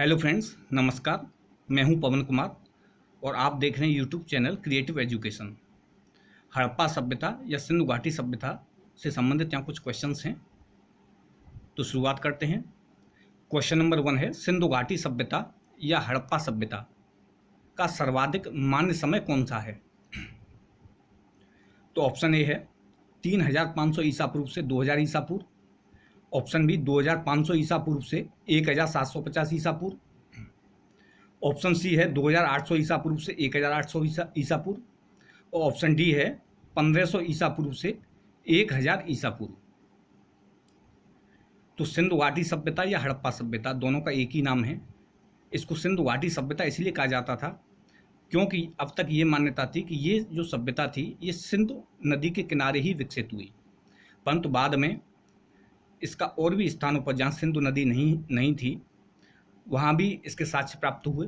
Hello friends, नमस्कार। मैं हूं पवन कुमार और आप देख रहे हैं YouTube channel creative education. Harappa सभ्यता या सिंधु घाटी सभ्यता से संबंधित यहाँ कुछ क्वेश्चंस हैं, तो शुरुआत करते हैं। क्वेश्चन नंबर 1 है, सिंधु घाटी सभ्यता या हड़प्पा सभ्यता का सर्वाधिक मान्य समय कौन सा है? तो ऑप्शन ए है 3500 ईसा पूर्व से 2000 ईसा पूर्व, ऑप्शन बी 2500 ईसा पूर्व से 1750 ईसा पूर्व, ऑप्शन सी है 2800 ईसा पूर्व से 1800 ईसा पूर्व, और ऑप्शन डी है 1500 ईसा पूर्व से 1000 ईसा पूर्व। तो सिंधु घाटी सभ्यता या हड़प्पा सभ्यता दोनों का एक ही नाम है। इसको सिंधु घाटी सभ्यता इसलिए कहा जाता था क्योंकि अब तक ये मान्यता थी कि ये जो सभ्यता थी ये सिंधु नदी के किनारे ही विकसित हुई, परंतु बाद में इसका और भी स्थानों पर जहाँ सिंधु नदी नहीं थी वहाँ भी इसके साक्ष्य प्राप्त हुए।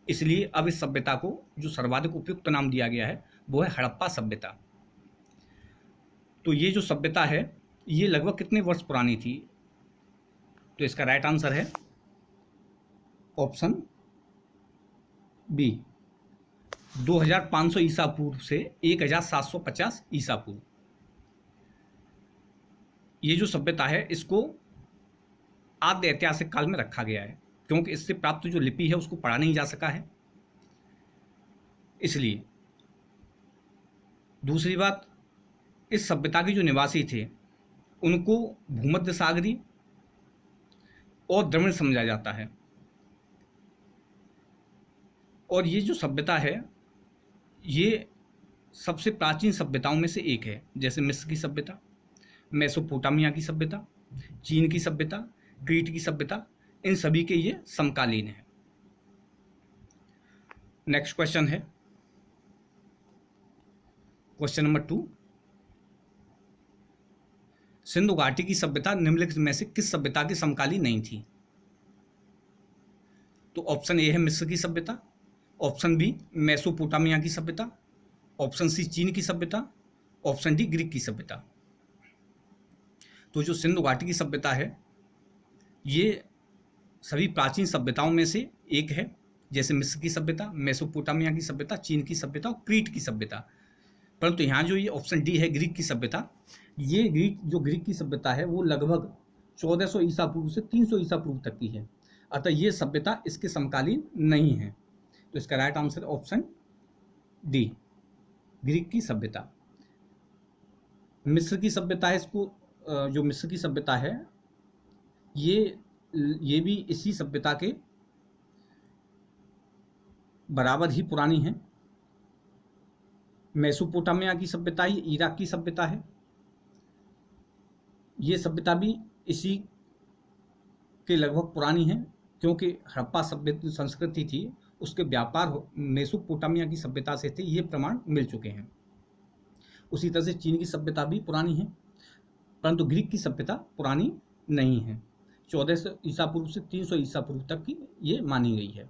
इसलिए अब इस सभ्यता को जो सर्वाधिक उपयुक्त नाम दिया गया है वो है हड़प्पा सभ्यता। तो ये जो सभ्यता है ये लगभग कितने वर्ष पुरानी थी? तो इसका राइट आंसर है ऑप्शन बी, 2500 ईसा पूर्व से 1750 ईसा पूर्व। ये जो सभ्यता है इसको आद्य ऐतिहासिक काल में रखा गया है क्योंकि इससे प्राप्त जो लिपि है उसको पढ़ा नहीं जा सका है, इसलिए। दूसरी बात, इस सभ्यता के जो निवासी थे उनको भूमध्य सागरी और द्रविड़ समझा जाता है। और ये जो सभ्यता है ये सबसे प्राचीन सभ्यताओं में से एक है, जैसे मिस्र की सभ्यता, मेसोपोटामिया की सभ्यता, चीन की सभ्यता, क्रीट की सभ्यता, इन सभी के ये समकालीन है। नेक्स्ट क्वेश्चन है क्वेश्चन नंबर 2, सिंधु घाटी की सभ्यता निम्नलिखित में से किस सभ्यता की समकालीन नहीं थी? तो ऑप्शन ए है मिस्र की सभ्यता, ऑप्शन बी मेसोपोटामिया की सभ्यता, ऑप्शन सी चीन की सभ्यता, ऑप्शन डी ग्रीक की सभ्यता। तो जो सिंधु घाटी की सभ्यता है ये सभी प्राचीन सभ्यताओं में से एक है, जैसे मिस्र की सभ्यता, मेसोपोटामिया की सभ्यता, चीन की सभ्यता और क्रीट की सभ्यता। परंतु यहाँ जो ये ऑप्शन डी है ग्रीक की सभ्यता, ये ग्रीक की सभ्यता है वो लगभग 1400 ईसा पूर्व से 300 ईसा पूर्व तक की है, अतः ये सभ्यता इसके समकालीन नहीं है। तो इसका right answer option D, Greek की सभ्यता। मिस्र की सभ्यता है, इसको जो मिस्र की सभ्यता है ये भी इसी सभ्यता के बराबर ही पुरानी है। मेसोपोटामिया की सभ्यता ये इराक की सभ्यता है, ये सभ्यता भी इसी के लगभग पुरानी है क्योंकि हड़प्पा सभ्यता संस्कृति थी उसके व्यापार मेसोपोटामिया की सभ्यता से थे, ये प्रमाण मिल चुके हैं। उसी तरह से चीन की सभ्यता भी पुरानी है, परंतु ग्रीक की सभ्यता पुरानी नहीं है। 1400 ईसा पूर्व से 300 ईसा पूर्व तक की ये मानी गई है।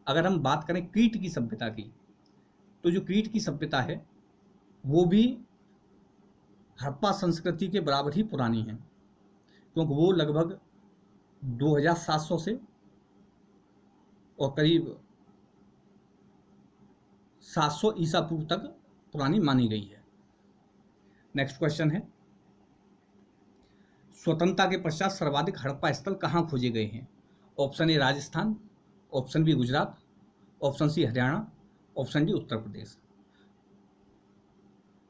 अगर हम बात करें क्रीट की सभ्यता की, तो जो क्रीट की सभ्यता है वो भी हड़प्पा संस्कृति के बराबर ही पुरानी है क्योंकि वो लगभग 2700 से और करीब 700 ईसा पूर्व तक पुरानी मानी गई है। नेक्स्ट क्वेश्चन है, स्वतंत्रता के पश्चात सर्वाधिक हड़प्पा स्थल कहाँ खोजे गए हैं? Option A Rajasthan, option B Gujarat, option C Haryana, option D Uttar Pradesh.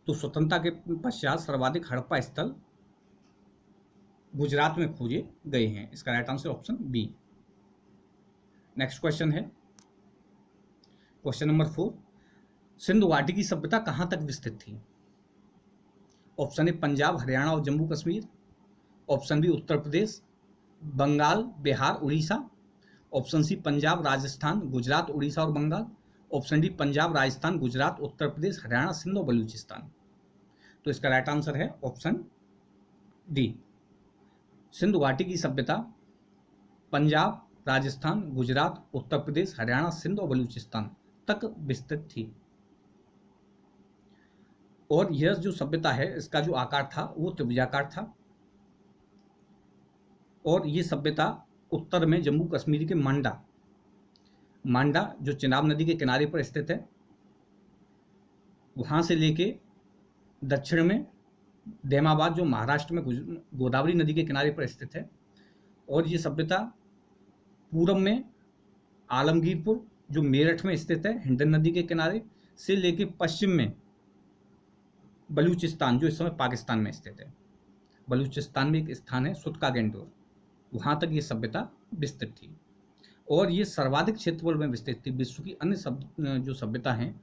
तो स्वतंत्रता के पश्चात सर्वाधिक हड़प्पा स्थल गुजरात में खोजे गए हैं, इसका right answer option B. Next question है क्वेश्चन नंबर 4, सिंधु घाटी की सभ्यता कहाँ तक विस्तृत थी? ऑप्शन ए पंजाब, हरियाणा और Jammu Kashmir, option B Uttar Pradesh, Bengal, Bihar, Orissa, option C Punjab, Rajasthan, Gujarat, Orissa और बंगाल, ऑप्शन डी पंजाब, राजस्थान, गुजरात, उत्तर प्रदेश, हरियाणा, सिंध और बलूचिस्तान। तो इसका राइट आंसर है ऑप्शन डी, सिंधु घाटी की सभ्यता पंजाब, राजस्थान, गुजरात, उत्तर प्रदेश, हरियाणा, सिंध और बलूचिस्तान तक विस्तृत थी। और यह जो सभ्यता है इसका जो आकार था वो त्रिभुजाकार था और ये सभ्यता उत्तर में जम्मू कश्मीर के मांडा जो चिनाब नदी के किनारे पर स्थित है, वहां से लेके दक्षिण में देमाबाद जो महाराष्ट्र में गोदावरी नदी के किनारे पर स्थित है, और ये सभ्यता पूरब में आलमगीरपुर जो मेरठ में स्थित है हिंडन नदी के किनारे से लेके पश्चिम में बलूचिस्तान जो इस समय पाकिस्तान में स्थित है, बलूचिस्तान में एक स्थान है सुतका गेंडोर, वहां तक ये सभ्यता विस्तृत थी और ये सर्वाधिक क्षेत्रफल में विस्तृत थी। विश्व की अन्य जो सभ्यता हैं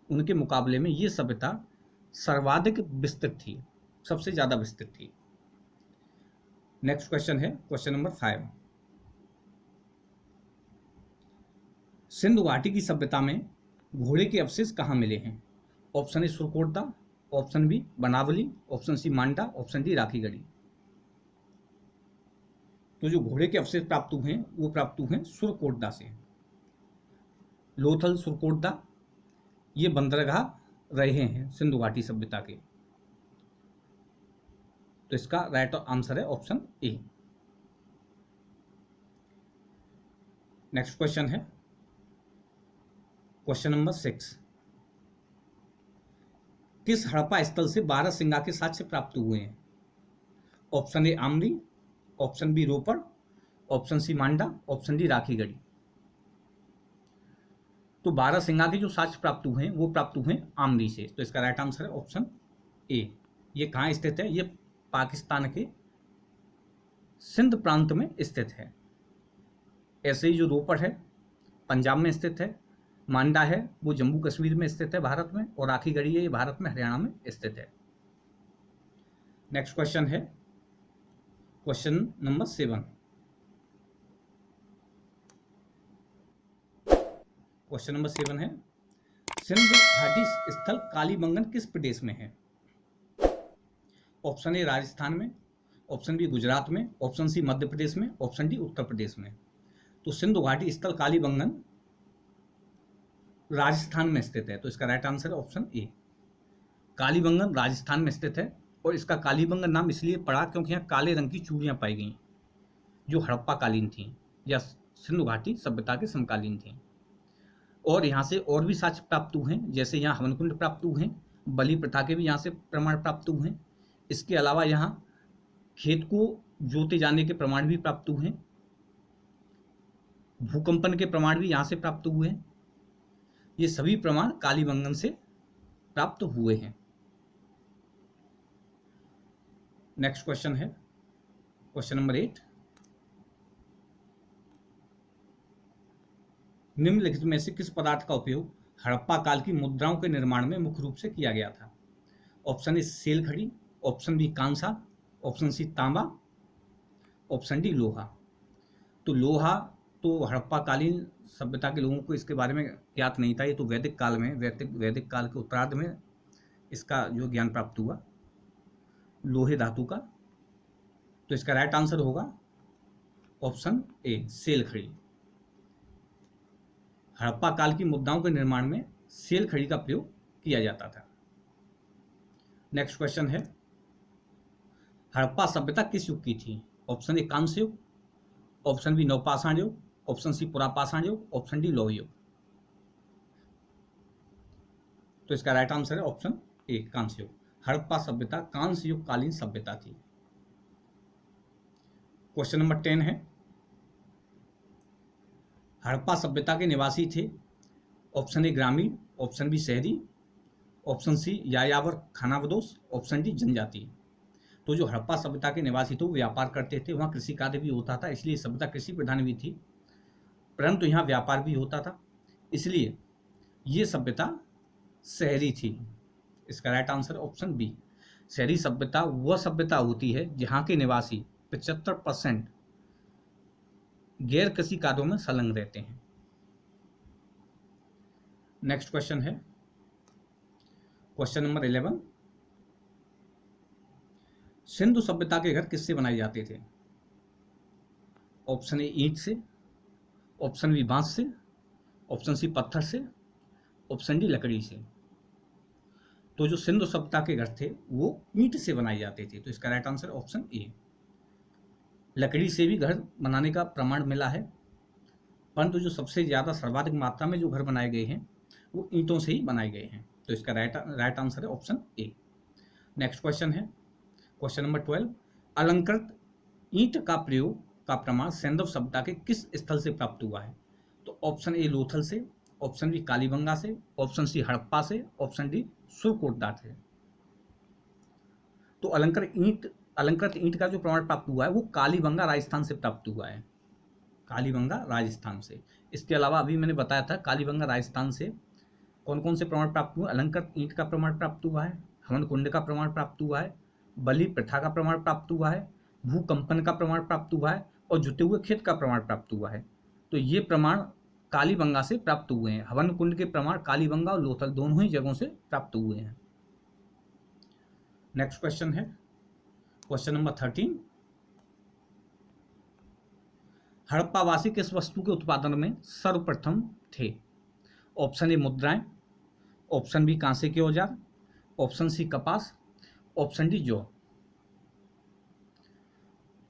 उनके मुकाबले में ये सभ्यता सर्वाधिक विस्तृत थी, सबसे ज्यादा विस्तृत थी। नेक्स्ट क्वेश्चन है क्वेश्चन नंबर 5। सिंधु घाटी की सभ्यता में घोड़े के अवशेष कहाँ मिले हैं? Option A Surkotada, option B Banawali, option C Manda, option D Rakhigarhi. तो जो घोड़े के अवशेष प्राप्त हुए हैं वो प्राप्त हुए हैं सुरकोटदा से। लोथल सुरकोटदा ये बंदरगाह रहे हैं सिंधु घाटी सभ्यता के। तो इसका राइट आंसर है ऑप्शन ए। नेक्स्ट क्वेश्चन है क्वेश्चन नंबर 6। किस हड़प्पा स्थल से बारहसिंगा के साक्ष्य प्राप्त हुए हैं? Option A Amli, option B Ropar, option C Manda, option D Rakhigarhi. तो बारहसिंगा के जो साक्ष्य प्राप्त हुए हैं वो प्राप्त हुए आमली से। तो इसका राइट आंसर है ऑप्शन ए। ये कहाँ स्थित है? ये पाकिस्तान के सिंध प्रांत में स्थित है। ऐसे ही जो रोपड़ है पंजाब में स्थित है, मांडा है वो जम्मू कश्मीर में स्थित है भारत में, और राखीगढ़ी है ये भारत में हरियाणा में स्थित है। नेक्स्ट क्वेश्चन है क्वेश्चन नंबर 7। क्वेश्चन नंबर 7 है सिंधु घाटी स्थल कालीबंगन किस प्रदेश में है? ऑप्शन ए राजस्थान में, ऑप्शन बी गुजरात में, ऑप्शन सी मध्य प्रदेश में, ऑप्शन डी उत्तर प्रदेश में। तो सिंधु घाटी स्थल कालीबंगन राजस्थान में स्थित है। तो इसका राइट आंसर है ऑप्शन ए। कालीबंगन राजस्थान में स्थित है और इसका कालीबंगन नाम इसलिए पड़ा क्योंकि यहाँ काले रंग की चूड़ियां पाई गई जो हड़प्पा कालीन थी या सिंधु घाटी सभ्यता के समकालीन थी। और यहाँ से और भी साक्ष्य प्राप्त हुए हैं, जैसे यहाँ हवनकुंड प्राप्त हुए हैं, बलि प्रथा के भी यहाँ से प्रमाण प्राप्त हुए हैं। इसके अलावा यहाँ खेत को जोते जाने के प्रमाण भी प्राप्त हुए हैं, भूकंपन के प्रमाण भी यहाँ से प्राप्त हुए हैं। ये सभी प्रमाण कालीबंगन से प्राप्त हुए हैं। नेक्स्ट क्वेश्चन है क्वेश्चन नंबर 8। निम्नलिखित में से किस पदार्थ का उपयोग हड़प्पा काल की मुद्राओं के निर्माण में मुख्य रूप से किया गया था? ऑप्शन ए सेल खड़ी, ऑप्शन बी कांसा, ऑप्शन सी तांबा, ऑप्शन डी लोहा। तो लोहा तो हड़प्पा कालीन सभ्यता के लोगों को इसके बारे में ज्ञात नहीं था। ये तो वैदिक काल में वैदिक काल के उत्तरार्ध में इसका जो ज्ञान प्राप्त हुआ लोहे धातु का। तो इसका राइट आंसर होगा ऑप्शन ए सेल खड़ी। हड़प्पा काल की मुद्राओं के निर्माण में सेल खड़ी का प्रयोग किया जाता था। नेक्स्ट क्वेश्चन है हड़प्पा सभ्यता किस युग की थी? ऑप्शन ए कांस्य युग, ऑप्शन बी नवपाषाण युग, ऑप्शन सी पुरापाषाण युग, ऑप्शन डी लौह युग। तो इसका राइट आंसर है ऑप्शन ए कांस्य युग। हड़प्पा सभ्यता कांस्य युग कालीन सभ्यता थी। क्वेश्चन नंबर 10 है हड़प्पा सभ्यता के निवासी थे ऑप्शन ए ग्रामीण, ऑप्शन बी शहरी, ऑप्शन सी यायावर खानाबदोश, ऑप्शन डी जनजाति। तो जो हड़प्पा सभ्यता के निवासी थे वो व्यापार करते थे, वहाँ कृषि कार्य भी होता था, इसलिए सभ्यता कृषि प्रधान भी थी, परंतु यहाँ व्यापार भी होता था, इसलिए ये सभ्यता शहरी थी। इसका राइट आंसर ऑप्शन बी। शहरी सभ्यता वह सभ्यता होती है जहाँ के निवासी 75% गैर कृषि कार्यों में संलग्न रहते हैं। नेक्स्ट क्वेश्चन है क्वेश्चन नंबर 11। सिंधु सभ्यता के घर किससे बनाए जाते थे? ऑप्शन ए ईंट से, ऑप्शन बी बांस से, ऑप्शन सी पत्थर से, ऑप्शन डी लकड़ी से। तो जो सिंधु सभ्यता के घर थे वो ईंट से बनाए जाते थे। तो इसका राइट आंसर ऑप्शन ए। लकड़ी से भी घर बनाने का प्रमाण मिला है, परंतु जो सबसे ज़्यादा सर्वाधिक मात्रा में जो घर बनाए गए हैं वो ईंटों से ही बनाए गए हैं। तो इसका राइट आंसर है ऑप्शन ए। नेक्स्ट क्वेश्चन है क्वेश्चन नंबर 12। अलंकृत ईंट का प्रयोग का प्रमाण सैंधव सभ्यता के किस स्थल से प्राप्त हुआ है? तो ऑप्शन ए लोथल से, ऑप्शन बी कालीबंगा से, ऑप्शन सी हड़प्पा से, ऑप्शन डी सुरकोटदा से। तो अलंकृत ईंट का जो प्रमाण प्राप्त हुआ है वो कालीबंगा राजस्थान से प्राप्त हुआ है, कालीबंगा राजस्थान से। इसके अलावा अभी मैंने बताया था कालीबंगा राजस्थान से कौन कौन से प्रमाण प्राप्त हुए। अलंकृत ईंट का प्रमाण प्राप्त हुआ है, हवन कुंड का प्रमाण प्राप्त हुआ है, बलि प्रथा का प्रमाण प्राप्त हुआ है, भूकंपन का प्रमाण प्राप्त हुआ है और जुटे हुए खेत का प्रमाण प्राप्त हुआ है। तो ये प्रमाण कालीबंगा से प्राप्त हुए हैं। हवन कुंड के प्रमाण कालीबंगा और लोथल दोनों ही जगहों से प्राप्त हुए हैं। नेक्स्ट क्वेश्चन है क्वेश्चन नंबर 13। हड़प्पावासी किस वस्तु के उत्पादन में सर्वप्रथम थे? ऑप्शन ए मुद्राएं, ऑप्शन बी कांसे के औजार, ऑप्शन सी कपास, ऑप्शन डी जौ।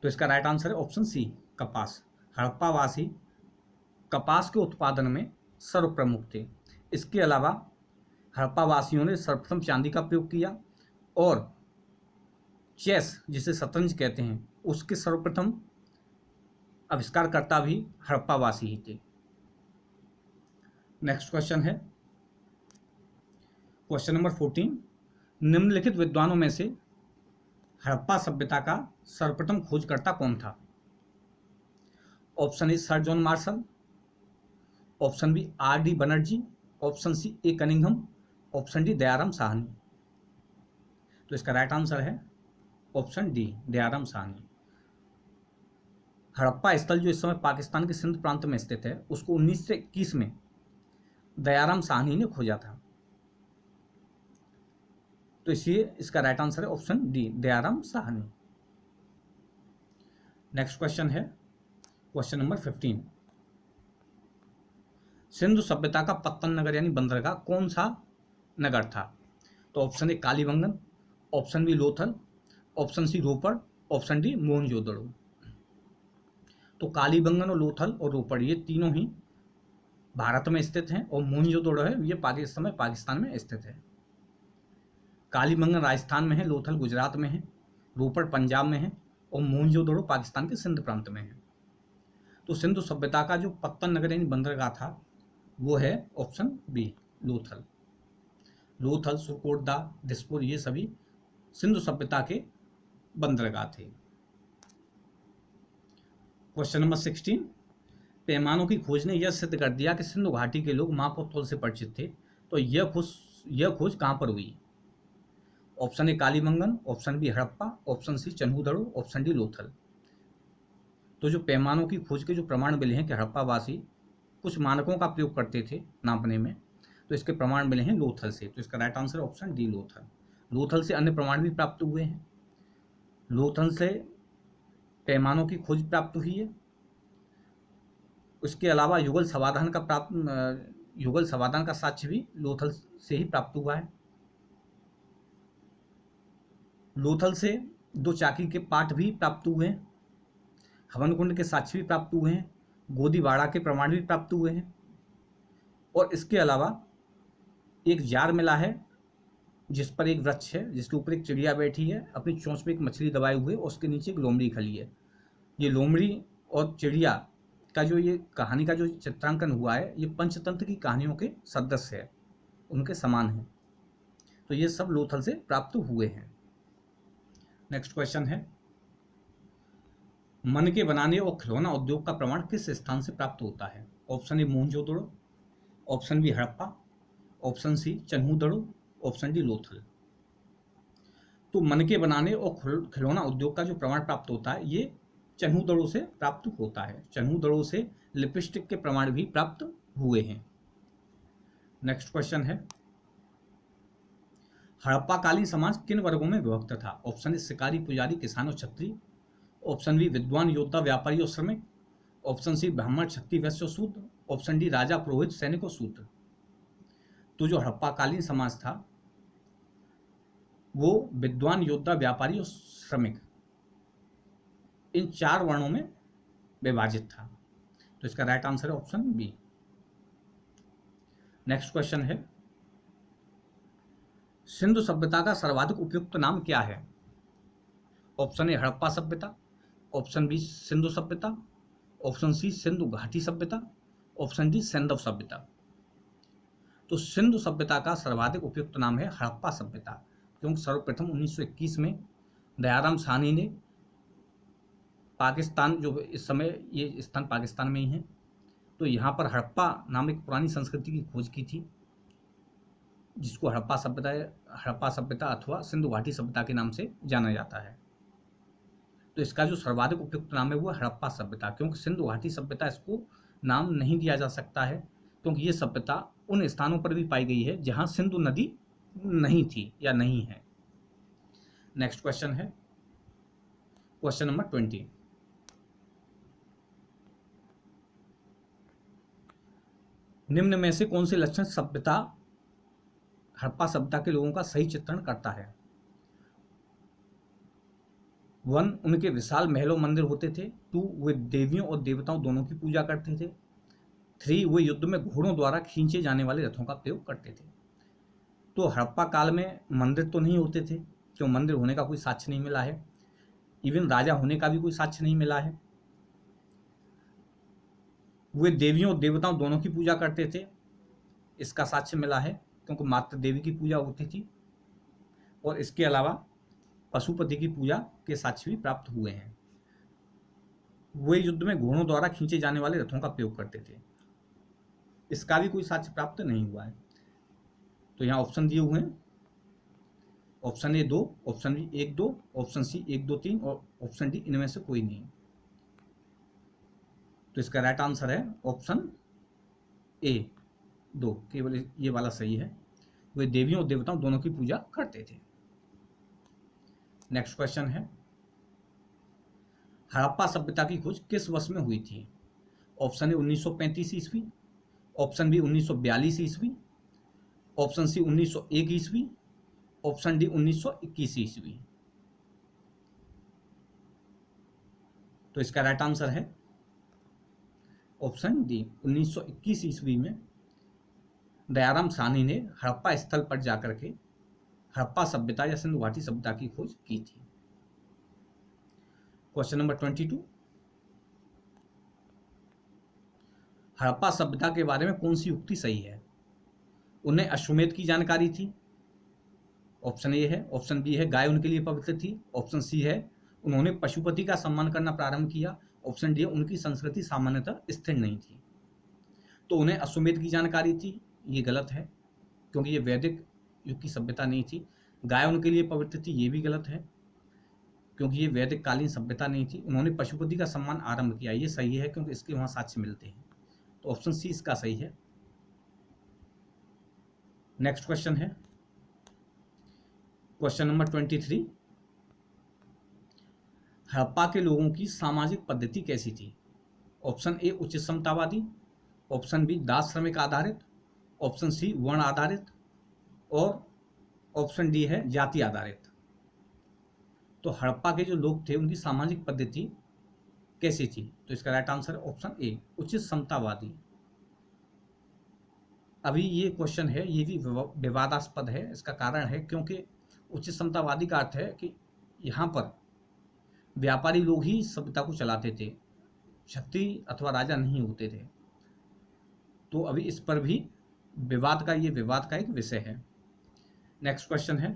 तो इसका राइट आंसर है ऑप्शन सी कपास। हड़प्पावासी कपास के उत्पादन में सर्वप्रमुख थे। इसके अलावा हड़प्पावासियों ने सर्वप्रथम चांदी का प्रयोग किया और चेस जिसे शतरंज कहते हैं उसके सर्वप्रथम आविष्कारकर्ता भी हड़प्पावासी ही थे। नेक्स्ट क्वेश्चन है क्वेश्चन नंबर 14। निम्नलिखित विद्वानों में से हड़प्पा सभ्यता का सर्वप्रथम खोजकर्ता कौन था? Option A sir John Marshall, option B R D Banerjee, option C A Cunningham, option D Dayaram Sahni. तो इसका राइट आंसर है ऑप्शन डी दयाराम साहनी। हड़प्पा स्थल जो इस समय पाकिस्तान के सिंध प्रांत में स्थित है उसको 1921 में दयाराम साहनी ने खोजा था। तो इसलिए इसका राइट आंसर है option D Dayaram Sahni. Next question है क्वेश्चन नंबर 15। सिंधु सभ्यता का पत्तन नगर यानी बंदरगाह कौन सा नगर था? तो option A Kalibangan, option B Lothal, option C Ropar, option D Mohenjodaro. तो कालीबंगन और लोथल और रोपड़ ये तीनों ही भारत में स्थित हैं और मोहनजोदड़ो है ये इस समय पाकिस्तान में स्थित है। कालीबंगन राजस्थान में है, लोथल गुजरात में है, रोपड़ पंजाब में है और मोहनजोदड़ो पाकिस्तान के सिंध प्रांत में है। तो सिंधु सभ्यता का जो पत्तन नगर यानी बंदरगाह था वो है ऑप्शन बी लोथल। लोथल, सुरकोटदा, दिसपुर ये सभी सिंधु सभ्यता के बंदरगाह थे। Question number 16। पैमानों की खोज ने यह सिद्ध कर दिया कि सिंधु घाटी के लोग माप और तौल से परिचित थे। तो यह खोज कहां पर हुई? Option A Kalibangan, option B Harappa, option C Chanhudaro, option D Lothal. तो जो पैमानों की खोज के जो प्रमाण मिले हैं कि हड़प्पावासी कुछ मानकों का प्रयोग करते थे नापने में, तो इसके प्रमाण मिले हैं लोथल से। तो इसका right answer option D Lothal. Lothal से अन्य प्रमाण भी प्राप्त हुए हैं। लोथल से पैमानों की खोज प्राप्त हुई है। उसके अलावा युगल समाधान का साक्ष्य भी लोथल से ही प्राप्त हुआ है। लोथल से 2 चाकी के पाठ भी प्राप्त हुए हैं, हवन कुंड के साक्ष्य भी प्राप्त हुए हैं, गोदीवाड़ा के प्रमाण भी प्राप्त हुए हैं और इसके अलावा एक जार मिला है जिस पर एक वृक्ष है जिसके ऊपर एक चिड़िया बैठी है अपनी चोंच में एक मछली दबाए हुए और उसके नीचे एक लोमड़ी खली है। ये लोमड़ी और चिड़िया का जो ये कहानी का जो चित्रांकन हुआ है ये पंचतंत्र की कहानियों के सदस्य है, उनके समान है। तो ये सब लोथल से प्राप्त हुए हैं। नेक्स्ट क्वेश्चन है मन के बनाने और खिलौना उद्योग का प्रमाण किस स्थान से प्राप्त होता है? Option A Mohenjodaro, option B Harappa, option C Chanhudaro, option D Lothal. तो मन के बनाने और खिलौना उद्योग का जो प्रमाण प्राप्त होता है ये चन्हूदड़ो से प्राप्त होता है। चन्हूदड़ो से लिपस्टिक के प्रमाण भी प्राप्त हुए हैं। नेक्स्ट क्वेश्चन है हड़प्पाकालीन समाज किन वर्गों में विभक्त था? ऑप्शन ए शिकारी, पुजारी, किसान और क्षत्रिय, ऑप्शन बी विद्वान, योद्धा, व्यापारी और श्रमिक, ऑप्शन सी ब्राह्मण, क्षत्रिय, वैश्य और शूद्र, ऑप्शन डी राजा, पुरोहित, सैनिक और शूद्र। तो जो हड़प्पाकालीन समाज था वो विद्वान, योद्धा, व्यापारी और श्रमिक इन 4 वर्णों में विभाजित था। तो इसका राइट आंसर है ऑप्शन बी। नेक्स्ट क्वेश्चन है, सिंधु सभ्यता का सर्वाधिक उपयुक्त नाम क्या है? ऑप्शन ए हड़प्पा सभ्यता, ऑप्शन बी सिंधु सभ्यता, ऑप्शन सी सिंधु घाटी सभ्यता, ऑप्शन डी सैंधव सभ्यता। तो सिंधु सभ्यता का सर्वाधिक उपयुक्त नाम है हड़प्पा सभ्यता, क्योंकि सर्वप्रथम 1921 में दयाराम साहनी ने पाकिस्तान, जो इस समय ये स्थान पाकिस्तान में ही है, तो यहाँ पर हड़प्पा नाम एक पुरानी संस्कृति की खोज की थी, जिसको हड़प्पा सभ्यता अथवा सिंधु घाटी सभ्यता के नाम से जाना जाता है। तो इसका जो सर्वाधिक उपयुक्त नाम है वो हड़प्पा सभ्यता, क्योंकि सिंधु घाटी सभ्यता इसको नाम नहीं दिया जा सकता है, क्योंकि ये सभ्यता उन स्थानों पर भी पाई गई है जहां सिंधु नदी नहीं थी या नहीं है। नेक्स्ट क्वेश्चन है क्वेश्चन नंबर 20। निम्न में से कौन से लक्षण हड़प्पा सभ्यता के लोगों का सही चित्रण करता है? 1, उनके विशाल महलों मंदिर होते थे। 2, वे देवियों और देवताओं दोनों की पूजा करते थे। 3, वे युद्ध में घोड़ों द्वारा खींचे जाने वाले रथों का प्रयोग करते थे। तो हड़प्पा काल में मंदिर तो नहीं होते थे, क्यों मंदिर होने का कोई साक्ष्य नहीं मिला है, इवन राजा होने का भी कोई साक्ष्य नहीं मिला है। वे देवियों और देवताओं दोनों की पूजा करते थे, इसका साक्ष्य मिला है, क्योंकि मात्र देवी की पूजा होती थी, और इसके अलावा पशुपति की पूजा के साक्ष्य भी प्राप्त हुए हैं। वे युद्ध में घोड़ों द्वारा खींचे जाने वाले रथों का प्रयोग करते थे, इसका भी कोई साक्ष्य प्राप्त नहीं हुआ है। तो यहाँ ऑप्शन दिए हुए हैं, option A 2, option B 1, 2, option C 1, 2, 3 और ऑप्शन डी इनमें से कोई नहीं। तो इसका राइट आंसर है ऑप्शन ए 2, केवल ये वाला सही है। वे देवियों और देवताओं दोनों की पूजा करते थे। नेक्स्ट क्वेश्चन है, हड़प्पा सभ्यता की खोज किस वर्ष में हुई थी? ऑप्शन ए 1935 ईस्वी, ऑप्शन बी 1942 ईस्वी, ऑप्शन सी 1901 ईस्वी, ऑप्शन डी 1921 ईस्वी। तो इसका राइट आंसर है ऑप्शन डी 1921 ईस्वी में दयाराम साहनी ने हड़प्पा स्थल पर जाकर के हड़प्पा सभ्यता या सिंधु घाटी सभ्यता की खोज की थी। क्वेश्चन नंबर 22, हड़प्पा सभ्यता के बारे में कौन सी युक्ति सही है? उन्हें अश्वमेध की जानकारी थी, ऑप्शन ए है। ऑप्शन बी है गाय उनके लिए पवित्र थी, ऑप्शन सी है उन्होंने पशुपति का सम्मान करना प्रारंभ किया, ऑप्शन डी है उनकी संस्कृति सामान्यतः स्थिर नहीं थी। तो उन्हें अश्वमेध की जानकारी थी, ये गलत है, क्योंकि ये वैदिक युग की सभ्यता नहीं थी। गाय उनके लिए पवित्र थी, ये भी गलत है, क्योंकि ये वैदिक कालीन सभ्यता नहीं थी। उन्होंने पशुपति का सम्मान आरंभ किया, ये सही है, क्योंकि इसके वहां साक्ष्य मिलते हैं। तो ऑप्शन सी इसका सही है। नेक्स्ट क्वेश्चन है क्वेश्चन नंबर 23, हड़प्पा के लोगों की सामाजिक पद्धति कैसी थी? ऑप्शन ए उच्च समतावादी, ऑप्शन बी दास श्रमिक आधारित, ऑप्शन सी वर्ण आधारित और ऑप्शन डी है जाति आधारित। तो हड़प्पा के जो लोग थे उनकी सामाजिक पद्धति कैसी थी? तो इसका राइट आंसर है ऑप्शन ए उचित समतावादी। अभी ये क्वेश्चन है, ये भी विवादास्पद है। इसका कारण है क्योंकि उचित समतावादी का अर्थ है कि यहाँ पर व्यापारी लोग ही सभ्यता को चलाते थे, शक्ति अथवा राजा नहीं होते थे। तो अभी इस पर भी विवाद का एक विषय है। नेक्स्ट क्वेश्चन है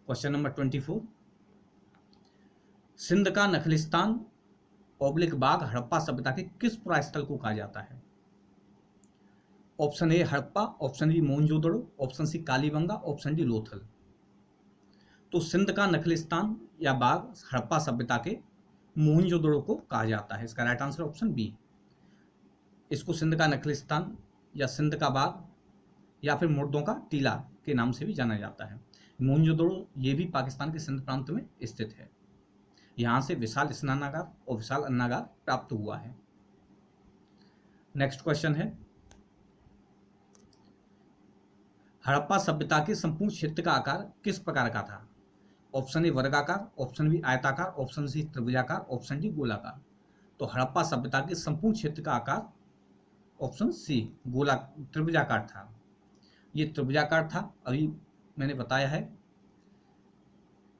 क्वेश्चन नंबर 24, सिंध का नखलिस्तान ओब्लिक बाग हड़प्पा सभ्यता के किस पुरास्थल को कहा जाता है? Option A Harappa, option B Mohenjodaro, option C Kalibanga, option D Lothal. तो सिंध का नखलिस्तान या बाग हड़प्पा सभ्यता के मोहनजोदड़ो को कहा जाता है। इसका राइट आंसर ऑप्शन बी। इसको सिंध का नखलिस्तान या सिंध का बाग या फिर मुर्दों का टीला के नाम से भी जाना जाता है। मोहनजोदड़ो ये भी पाकिस्तान के सिंध प्रांत में स्थित है। यहाँ से विशाल स्नानागार और विशाल अन्नागार प्राप्त हुआ है। नेक्स्ट क्वेश्चन है, हड़प्पा सभ्यता के संपूर्ण क्षेत्र का आकार किस प्रकार का था? ऑप्शन ए वर्गाकार, ऑप्शन बी आयताकार, ऑप्शन सी त्रिभुजाकार, ऑप्शन डी गोलाकार। तो हड़प्पा सभ्यता के संपूर्ण क्षेत्र का आकार ऑप्शन सी गोला त्रिभुजाकार था। ये त्रिभुजाकार था। अभी मैंने बताया है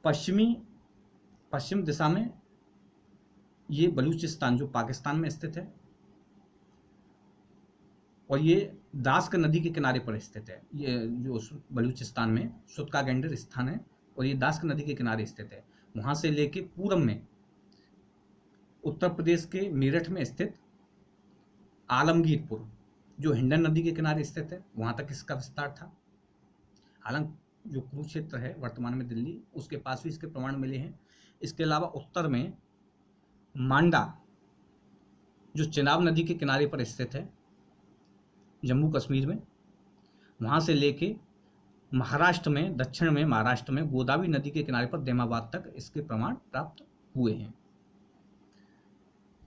पश्चिम दिशा में ये बलूचिस्तान जो पाकिस्तान में स्थित है, और ये दास्क नदी के किनारे पर स्थित है। ये जो बलूचिस्तान में सुतकागेंडर स्थान है और ये दास्क नदी के किनारे स्थित है। वहां से लेके पूर्व में उत्तर प्रदेश के मेरठ में स्थित आलमगीरपुर जो हिंडन नदी के किनारे स्थित है, वहां तक इसका विस्तार था। हालांकि जो कुरुक्षेत्र है वर्तमान में दिल्ली, उसके पास भी इसके प्रमाण मिले हैं। इसके अलावा उत्तर में मांडा जो चिनाब नदी के किनारे पर स्थित है जम्मू कश्मीर में, वहां से लेके महाराष्ट्र में, दक्षिण में महाराष्ट्र में गोदावरी नदी के किनारे पर देमाबाद तक इसके प्रमाण प्राप्त हुए हैं।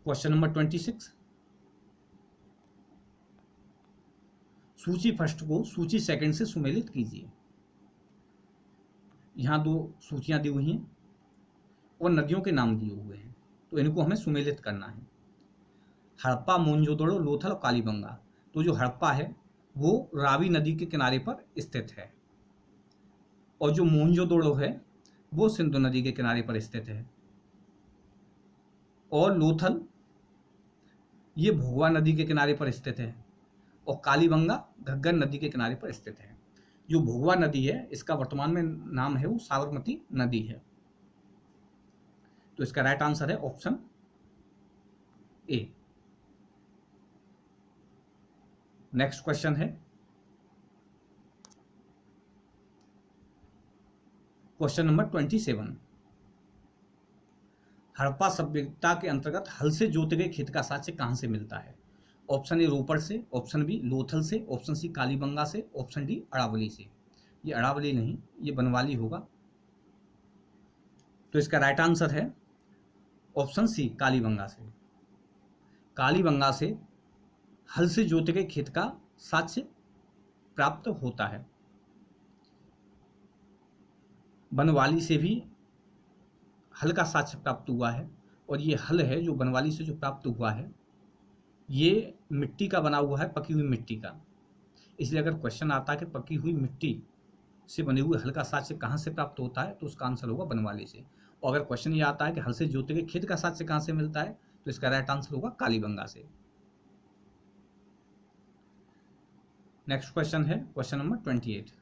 क्वेश्चन नंबर 26, सूची फर्स्ट को सूची सेकंड से सुमेलित कीजिए। यहां दो सूचियां दी हुई हैं और नदियों के नाम दिए हुए हैं, तो इनको हमें सुमेलित करना है। हड़प्पा, मोहनजोदड़ो, लोथल और कालीबंगा। तो जो हड़प्पा है वो रावी नदी के किनारे पर स्थित है, और जो मोहनजोदड़ो है वो सिंधु नदी के किनारे पर स्थित है, और लोथल ये भोगवा नदी के किनारे पर स्थित है, और कालीबंगा घग्गर नदी के किनारे पर स्थित है। जो भोगवा नदी है इसका वर्तमान में नाम है वो साबरमती नदी है। तो इसका राइट आंसर है ऑप्शन ए। नेक्स्ट क्वेश्चन है क्वेश्चन नंबर 27। हड़प्पा सभ्यता के अंतर्गत हल से जोते गए खेत का साक्ष्य कहां से मिलता है? ऑप्शन ए रोपड़ से, ऑप्शन बी लोथल से, ऑप्शन सी कालीबंगा से, ऑप्शन डी अरावली से। ये अरावली नहीं, ये बनवाली होगा। तो इसका राइट आंसर है ऑप्शन सी कालीबंगा से। कालीबंगा से हल से जोते गए खेत का साक्ष्य प्राप्त होता है। बनवाली से भी हल का साक्ष्य प्राप्त हुआ है, और ये हल है जो बनवाली से जो प्राप्त हुआ है ये मिट्टी का बना हुआ है, पकी हुई मिट्टी का। इसलिए अगर क्वेश्चन आता है कि पकी हुई मिट्टी से बने हुए हल का साक्ष्य कहाँ से प्राप्त होता है, तो उसका आंसर होगा बनवाली से। और अगर क्वेश्चन ये आता है कि हल से जोते गए खेत का साक्ष्य कहाँ से मिलता है, तो इसका राइट आंसर होगा कालीबंगा से। नेक्स्ट क्वेश्चन है क्वेश्चन नंबर 28।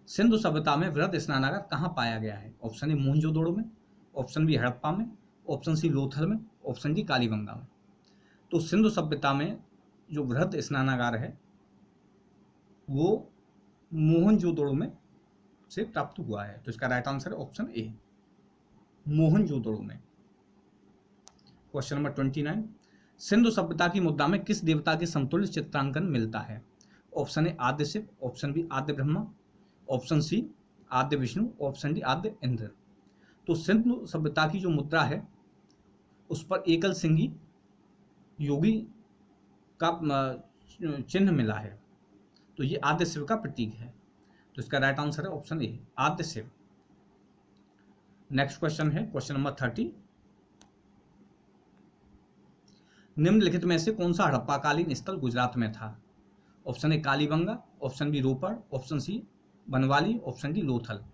सिंधु सभ्यता में वृहद स्नानागार कहाँ पाया गया है? ऑप्शन ए मोहनजोदड़ो में, ऑप्शन बी हड़प्पा में, ऑप्शन सी लोथल में, ऑप्शन डी कालीबंगा में। तो सिंधु सभ्यता में जो वृहद स्नानागार है वो मोहनजोदड़ो में से प्राप्त हुआ है। तो इसका राइट आंसर है ऑप्शन ए, मोहनजोदड़ो में। Question number 29। सिंधु सभ्यता की मुद्रा में किस देवता के समतुल्य चित्रांकन मिलता है? ऑप्शन ए आद्य शिव, ऑप्शन बी आद्य ब्रह्मा, ऑप्शन सी आद्य विष्णु, ऑप्शन डी आद्य इंद्र। तो सिंधु सभ्यता की जो मुद्रा है उस पर एकल सिंगी योगी का चिन्ह मिला है, तो ये आद्य शिव का प्रतीक है। तो इसका राइट आंसर है ऑप्शन ए, आद्य शिव। नेक्स्ट क्वेश्चन है क्वेश्चन नंबर 30। निम्नलिखित में से कौन सा हड़प्पाकालीन स्थल गुजरात में था? Option A Kalibanga, option B Ropar, option C Banawali, option D Lothal.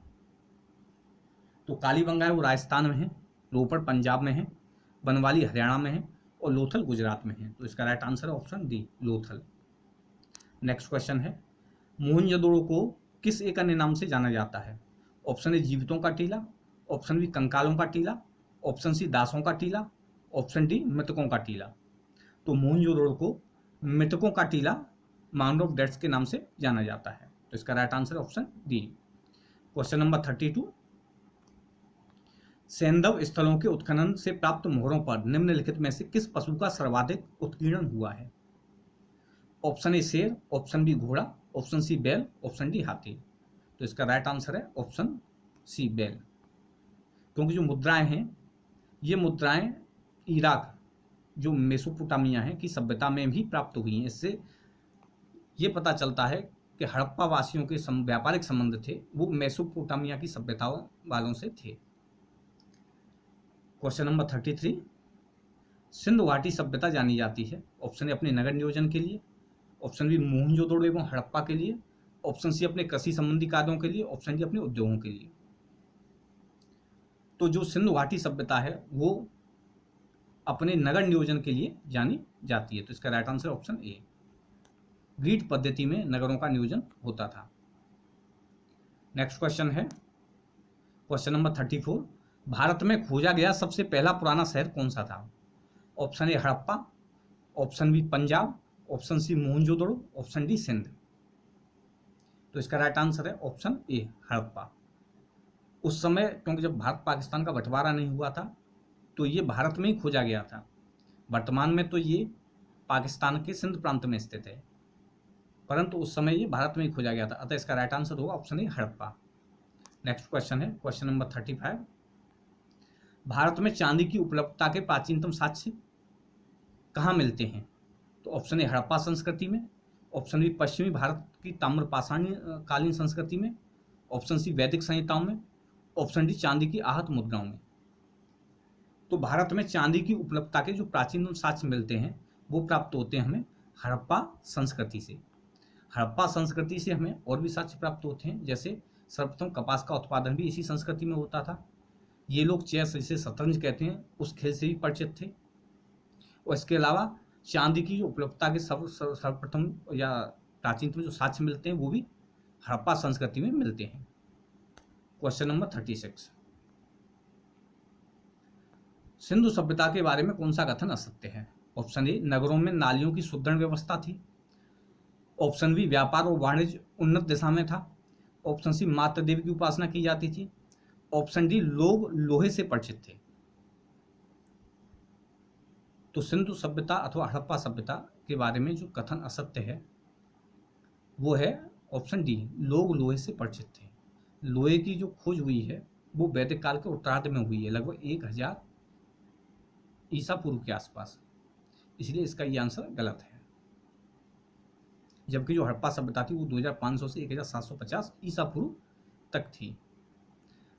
तो कालीबंगा है वो राजस्थान में है, रोपड़ पंजाब में है, बनवाली हरियाणा में है, और लोथल गुजरात में है। तो इसका राइट आंसर है option D, Lothal. Next question है मोहनजोदड़ो को किस एक अन्य नाम से जाना जाता है? ऑप्शन ए जीवितों का टीला, ऑप्शन बी कंकालों का टीला, ऑप्शन सी दासों का टीला, ऑप्शन डी मृतकों का टीला। तो मोहनजोदड़ो को मृतकों का टीला, माउंट ऑफ डेड्स के नाम से जाना जाता है। तो इसका राइट आंसर है ऑप्शन डी। Question number 32। सैंधव स्थलों के उत्खनन से प्राप्त मोहरों पर निम्नलिखित में से किस पशु का सर्वाधिक उत्कीर्णन हुआ है? ऑप्शन ए शेर, ऑप्शन बी घोड़ा, ऑप्शन सी बैल, ऑप्शन डी हाथी। तो इसका राइट आंसर है ऑप्शन सी बैल, क्योंकि जो मुद्राएं हैं ये मुद्राएं इराक जो मेसोपोटामिया है की सभ्यता में भी प्राप्त हुई हैं। इससे ये पता चलता है कि हड़प्पा वासियों के व्यापारिक संबंध थे वो मेसोपोटामिया की सभ्यताओं वालों से थे। क्वेश्चन नंबर 33, सिंधु घाटी सभ्यता जानी जाती है। ऑप्शन ए अपने नगर नियोजन के लिए, ऑप्शन बी मोहनजोदड़ो एवं हड़प्पा के लिए, ऑप्शन सी अपने कृषि संबंधी कार्यों के लिए, ऑप्शन डी अपने उद्योगों के लिए। तो जो सिंधु घाटी सभ्यता है वो अपने नगर नियोजन के लिए जानी जाती है। तो इसका right answer option A, grid पद्धति में नगरों का नियोजन होता था। नेक्स्ट क्वेश्चन है क्वेश्चन नंबर 34, भारत में खोजा गया सबसे पहला पुराना शहर कौन सा था? Option A Harappa, option B Punjab, option C Mohenjodaro, option D Sindh. तो इसका राइट आंसर है ऑप्शन ए हड़प्पा। उस समय क्योंकि जब भारत पाकिस्तान का बंटवारा नहीं हुआ था तो ये भारत में ही खोजा गया था। वर्तमान में तो ये पाकिस्तान के सिंध प्रांत में स्थित है, परंतु उस समय ये भारत में ही खोजा गया था। अतः इसका राइट आंसर होगा option A Harappa. Next question है क्वेश्चन नंबर 35, भारत में चांदी की उपलब्धता के प्राचीनतम साक्ष्य कहाँ मिलते हैं? तो ऑप्शन ए हड़प्पा संस्कृति में, ऑप्शन बी पश्चिमी भारत की ताम्रपाषाणी कालीन संस्कृति में, ऑप्शन सी वैदिक संहिताओं में, ऑप्शन डी चांदी की आहत मुद्राओं में। तो भारत में चांदी की उपलब्धता के जो प्राचीनतम साक्ष्य मिलते हैं वो प्राप्त होते हैं हमें हड़प्पा संस्कृति से। हड़प्पा संस्कृति से हमें और भी साक्ष्य प्राप्त होते हैं, जैसे सर्वप्रथम कपास का उत्पादन भी इसी संस्कृति में होता था। ये लोग चेस, जिसे शतरंज कहते हैं, उस खेल से भी परिचित थे। और इसके अलावा चांदी की जो उपलब्धता के सर्वप्रथम या प्राचीनतम जो साक्ष्य मिलते हैं वो भी हड़प्पा संस्कृति में मिलते हैं। क्वेश्चन नंबर 36, सिंधु सभ्यता के बारे में कौन सा कथन असत्य है? ऑप्शन ए नगरों में नालियों की सुदृढ़ व्यवस्था थी, ऑप्शन बी व्यापार और वाणिज्य उन्नत दिशा में था, ऑप्शन सी मातृ देवी की उपासना की जाती थी, ऑप्शन डी लोग लोहे से परिचित थे। तो सिंधु सभ्यता अथवा हड़प्पा सभ्यता के बारे में जो कथन असत्य है वो है ऑप्शन डी, लोग लोहे से परिचित थे। लोहे की जो खोज हुई है वो वैदिक काल के उत्तरार्ध में हुई है, लगभग 1000 ईसा पूर्व के आसपास, इसलिए इसका ये आंसर गलत है। जबकि जो हड़प्पा सभ्यता थी वो 2500 से 1750 ईसा पूर्व तक थी।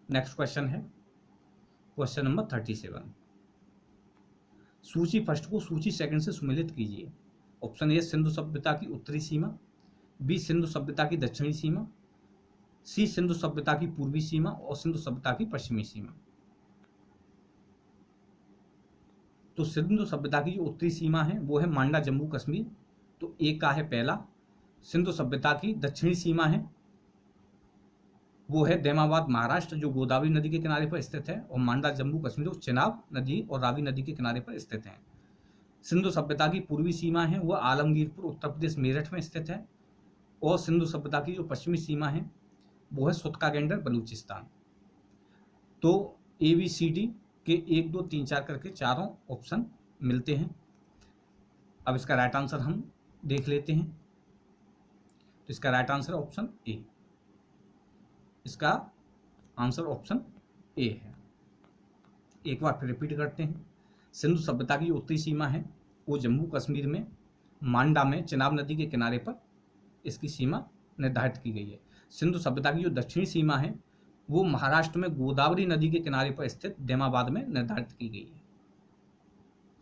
नेक्स्ट क्वेश्चन है क्वेश्चन नंबर 37, सूची फर्स्ट को सूची सेकंड से सुमेलित कीजिए। ऑप्शन ए सिंधु सभ्यता की उत्तरी सीमा, बी सिंधु सभ्यता की दक्षिणी सीमा, सी सिंधु सभ्यता की पूर्वी सीमा और सिंधु सभ्यता की पश्चिमी सीमा। तो सिंधु सभ्यता की जो उत्तरी सीमा है वो है मांडा जम्मू कश्मीर, तो ए का है पहला। सिंधु सभ्यता की दक्षिणी सीमा है वो है दैमाबाद महाराष्ट्र, जो गोदावरी नदी के किनारे पर स्थित है, और मांडा जम्मू कश्मीर जो चिनाब नदी और रावी नदी के किनारे पर स्थित है। सिंधु सभ्यता की पूर्वी सीमा है वह आलमगीरपुर उत्तर प्रदेश मेरठ में स्थित है, और सिंधु सभ्यता की जो पश्चिमी सीमा है वो है सुतकागेंडर बलूचिस्तान। तो ए बी सी डी के 1 2 3 4 करके चारों ऑप्शन मिलते हैं। अब इसका राइट आंसर हम देख लेते हैं। तो इसका राइट आंसर ऑप्शन ए, इसका आंसर ऑप्शन ए है। एक बार फिर रिपीट करते हैं। सिंधु सभ्यता की उत्तरी सीमा है वो जम्मू कश्मीर में मांडा में चिनाब नदी के किनारे पर इसकी सीमा निर्धारित की गई है। सिंधु सभ्यता की जो दक्षिणी सीमा है वो महाराष्ट्र में गोदावरी नदी के किनारे पर स्थित दैमाबाद में निर्धारित की गई है।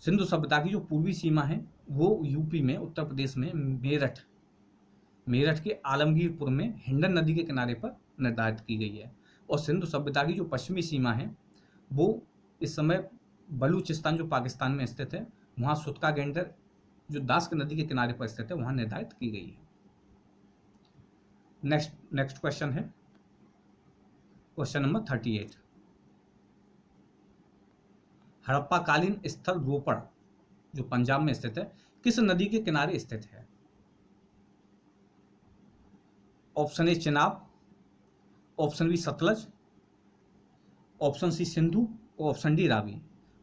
सिंधु सभ्यता की जो पूर्वी सीमा है वो यूपी में उत्तर प्रदेश में मेरठ के आलमगीरपुर में हिंडन नदी के किनारे पर निर्धारित की गई है। और सिंधु सभ्यता की जो पश्चिमी सीमा है वो इस समय बलूचिस्तान जो पाकिस्तान में स्थित है वहाँ सुतकागेंडर जो दास्क नदी के किनारे पर स्थित है वहाँ निर्धारित की गई है। नेक्स्ट क्वेश्चन है क्वेश्चन नंबर 38, हड़प्पा कालीन स्थल रोपड़ जो पंजाब में स्थित है किस नदी के किनारे स्थित है? Option A Chenab, option B Sutlej, option C Sindhu और ऑप्शन डी रावी।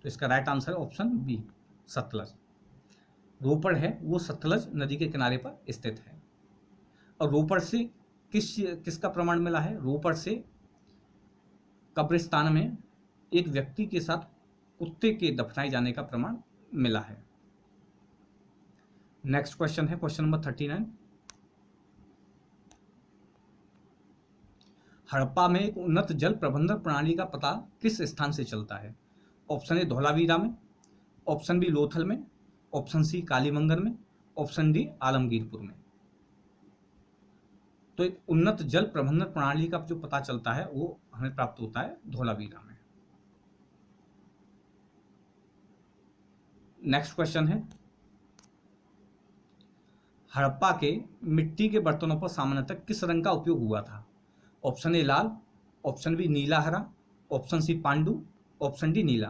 तो इसका राइट आंसर है ऑप्शन बी सतलज। रोपड़ है वो सतलज नदी के किनारे पर स्थित है। और रोपड़ से किसका प्रमाण मिला है? रोपड़ से कब्रिस्तान में एक व्यक्ति के साथ कुत्ते के दफनाए जाने का प्रमाण मिला है। नेक्स्ट क्वेश्चन है क्वेश्चन नंबर 39, हड़प्पा में एक उन्नत जल प्रबंधन प्रणाली का पता किस स्थान से चलता है? ऑप्शन ए धौलावीरा में, ऑप्शन बी लोथल में, ऑप्शन सी कालीबंगन में, ऑप्शन डी आलमगीरपुर में। तो एक उन्नत जल प्रबंधन प्रणाली का जो पता चलता है वो हमें प्राप्त होता है धौलावीरा में। नेक्स्ट क्वेश्चन है, हड़प्पा के मिट्टी के बर्तनों पर सामान्यतः किस रंग का उपयोग हुआ था? ऑप्शन ए लाल, ऑप्शन बी नीला हरा, ऑप्शन सी पांडु, ऑप्शन डी नीला।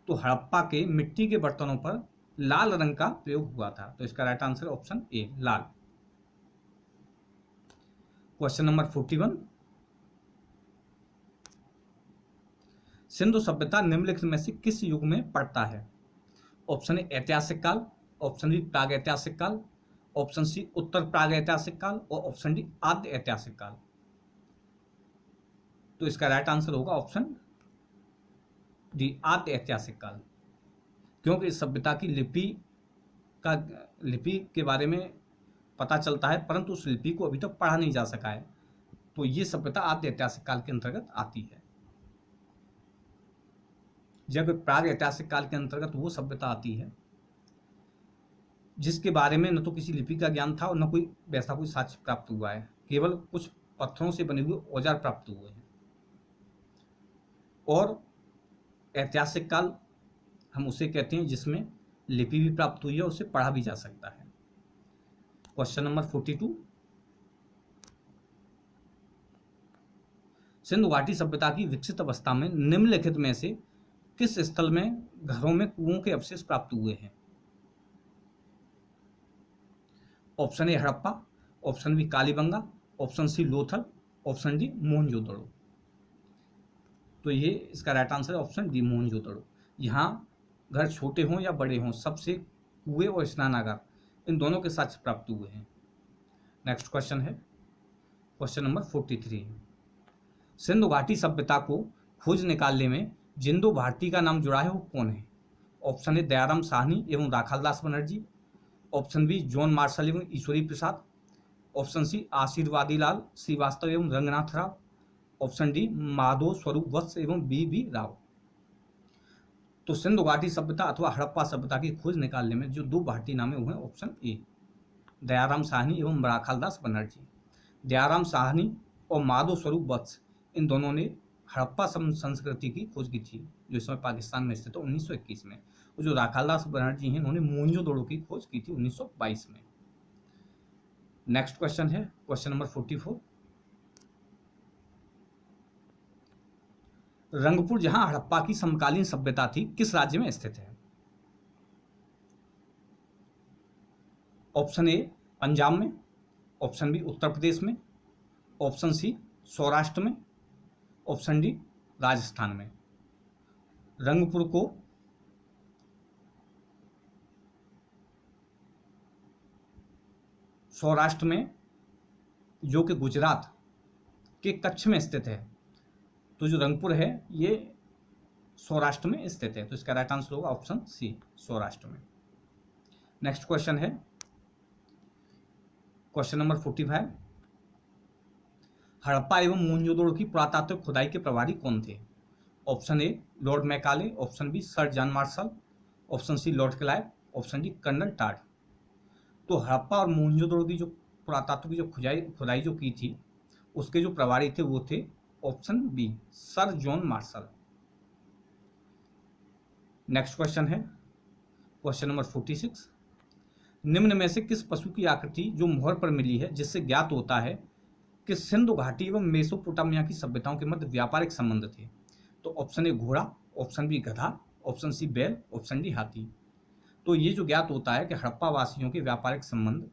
तो हड़प्पा के मिट्टी के बर्तनों पर लाल रंग का प्रयोग हुआ था, तो इसका right answer option A Lal. Question number 41, Sindhu सभ्यता निम्नलिखित में से किस युग में पड़ता है? ऑप्शन ए ऐतिहासिक काल, ऑप्शन बी प्राग ऐतिहासिक काल, ऑप्शन सी उत्तर प्राग ऐतिहासिक काल और ऑप्शन डी आद्य ऐतिहासिक काल। तो इसका राइट आंसर होगा ऑप्शन डी आद्य ऐतिहासिक काल, क्योंकि इस सभ्यता की लिपि के बारे में पता चलता है, परंतु उस लिपि को अभी तक पढ़ा नहीं जा सका है। तो ये सभ्यता आद्य ऐतिहासिक काल के अंतर्गत आती है। जब प्राग ऐतिहासिक काल के अंतर्गत वो सभ्यता आती है जिसके बारे में न तो किसी लिपि का ज्ञान था और न कोई वैसा कोई साक्ष्य प्राप्त हुआ है, केवल कुछ पत्थरों से बने हुए औजार प्राप्त हुए हैं। और ऐतिहासिक काल हम उसे कहते हैं जिसमें लिपि भी प्राप्त हुई है और उसे पढ़ा भी जा सकता है। क्वेश्चन नंबर 42, सिंधु घाटी सभ्यता की विकसित अवस्था में निम्नलिखित में से किस स्थल में घरों में कुओं के अवशेष प्राप्त हुए हैं? Option A Harappa, option B Kalibangan, option C Lothal, option D Mohenjodaro. तो ये इसका राइट आंसर है ऑप्शन डी मोहनजोदड़ो। यहाँ घर छोटे हों या बड़े हों, सबसे कुएं और स्नानागार इन दोनों के साक्ष्य प्राप्त हुए हैं। नेक्स्ट क्वेश्चन है क्वेश्चन नंबर 43, सिंधु घाटी सभ्यता को खोज निकालने में जिंदो भारती का नाम जुड़ा है वो कौन है? ऑप्शन ए दयाराम साहनी एवं Rakhaldas Banerjee, option B John Marshall एवं ईश्वरी प्रसाद, ऑप्शन सी आशीर्वादी लाल श्रीवास्तव एवं रंगनाथ राव, ऑप्शन डी माधव स्वरूप वत्स एवं बी राव। तो सिंधु घाटी सभ्यता अथवा हड़प्पा सभ्यता की खोज निकालने में जो दो भारतीय नाम है वो है ऑप्शन ए दयाराम साहनी एवं राखालदास बनर्जी। दयाराम साहनी और माधव स्वरूप वत्स इन दोनों ने हड़प्पा संस्कृति की खोज की थी जो इस समय पाकिस्तान में स्थित है 1921 में। और जो राखालदास बनर्जी हैं इन्होंने मोहनजोदड़ो की खोज की थी 1922 में। नेक्स्ट क्वेश्चन है क्वेश्चन नंबर 44, रंगपुर जहां हड़प्पा की समकालीन सभ्यता थी किस राज्य में स्थित है? ऑप्शन ए पंजाब में, ऑप्शन बी उत्तर प्रदेश में, ऑप्शन सी सौराष्ट्र में, ऑप्शन डी राजस्थान में। रंगपुर को सौराष्ट्र में जो कि गुजरात के कच्छ में स्थित है, तो जो रंगपुर है ये सौराष्ट्र में स्थित है। तो इसका राइट आंसर होगा ऑप्शन सी सौराष्ट्र में। नेक्स्ट क्वेश्चन है क्वेश्चन नंबर 45, हड़प्पा एवं मोहनजोदड़ो की पुरातात्विक खुदाई के प्रभारी कौन थे? Option A Lord Macaulay, option B sir John Marshall, option C Lord Clive, option D colonel Tod. तो हड़प्पा और मोहनजोदड़ो की जो पुरातात्विक जो खुदाई जो की थी उसके जो प्रभारी थे वो थे option B sir John Marshall. Next question है क्वेश्चन नंबर 46, निम्न में से किस पशु की आकृति जो मोहर पर मिली है जिससे ज्ञात होता है कि सिंधु घाटी एवं मेसोपोटामिया की सभ्यताओं के मध्य व्यापारिक संबंध थे? तो ऑप्शन ए घोड़ा, ऑप्शन बी गधा, ऑप्शन सी बैल, ऑप्शन डी हाथी। तो ये जो ज्ञात होता है कि हड़प्पा वासियों के व्यापारिक संबंध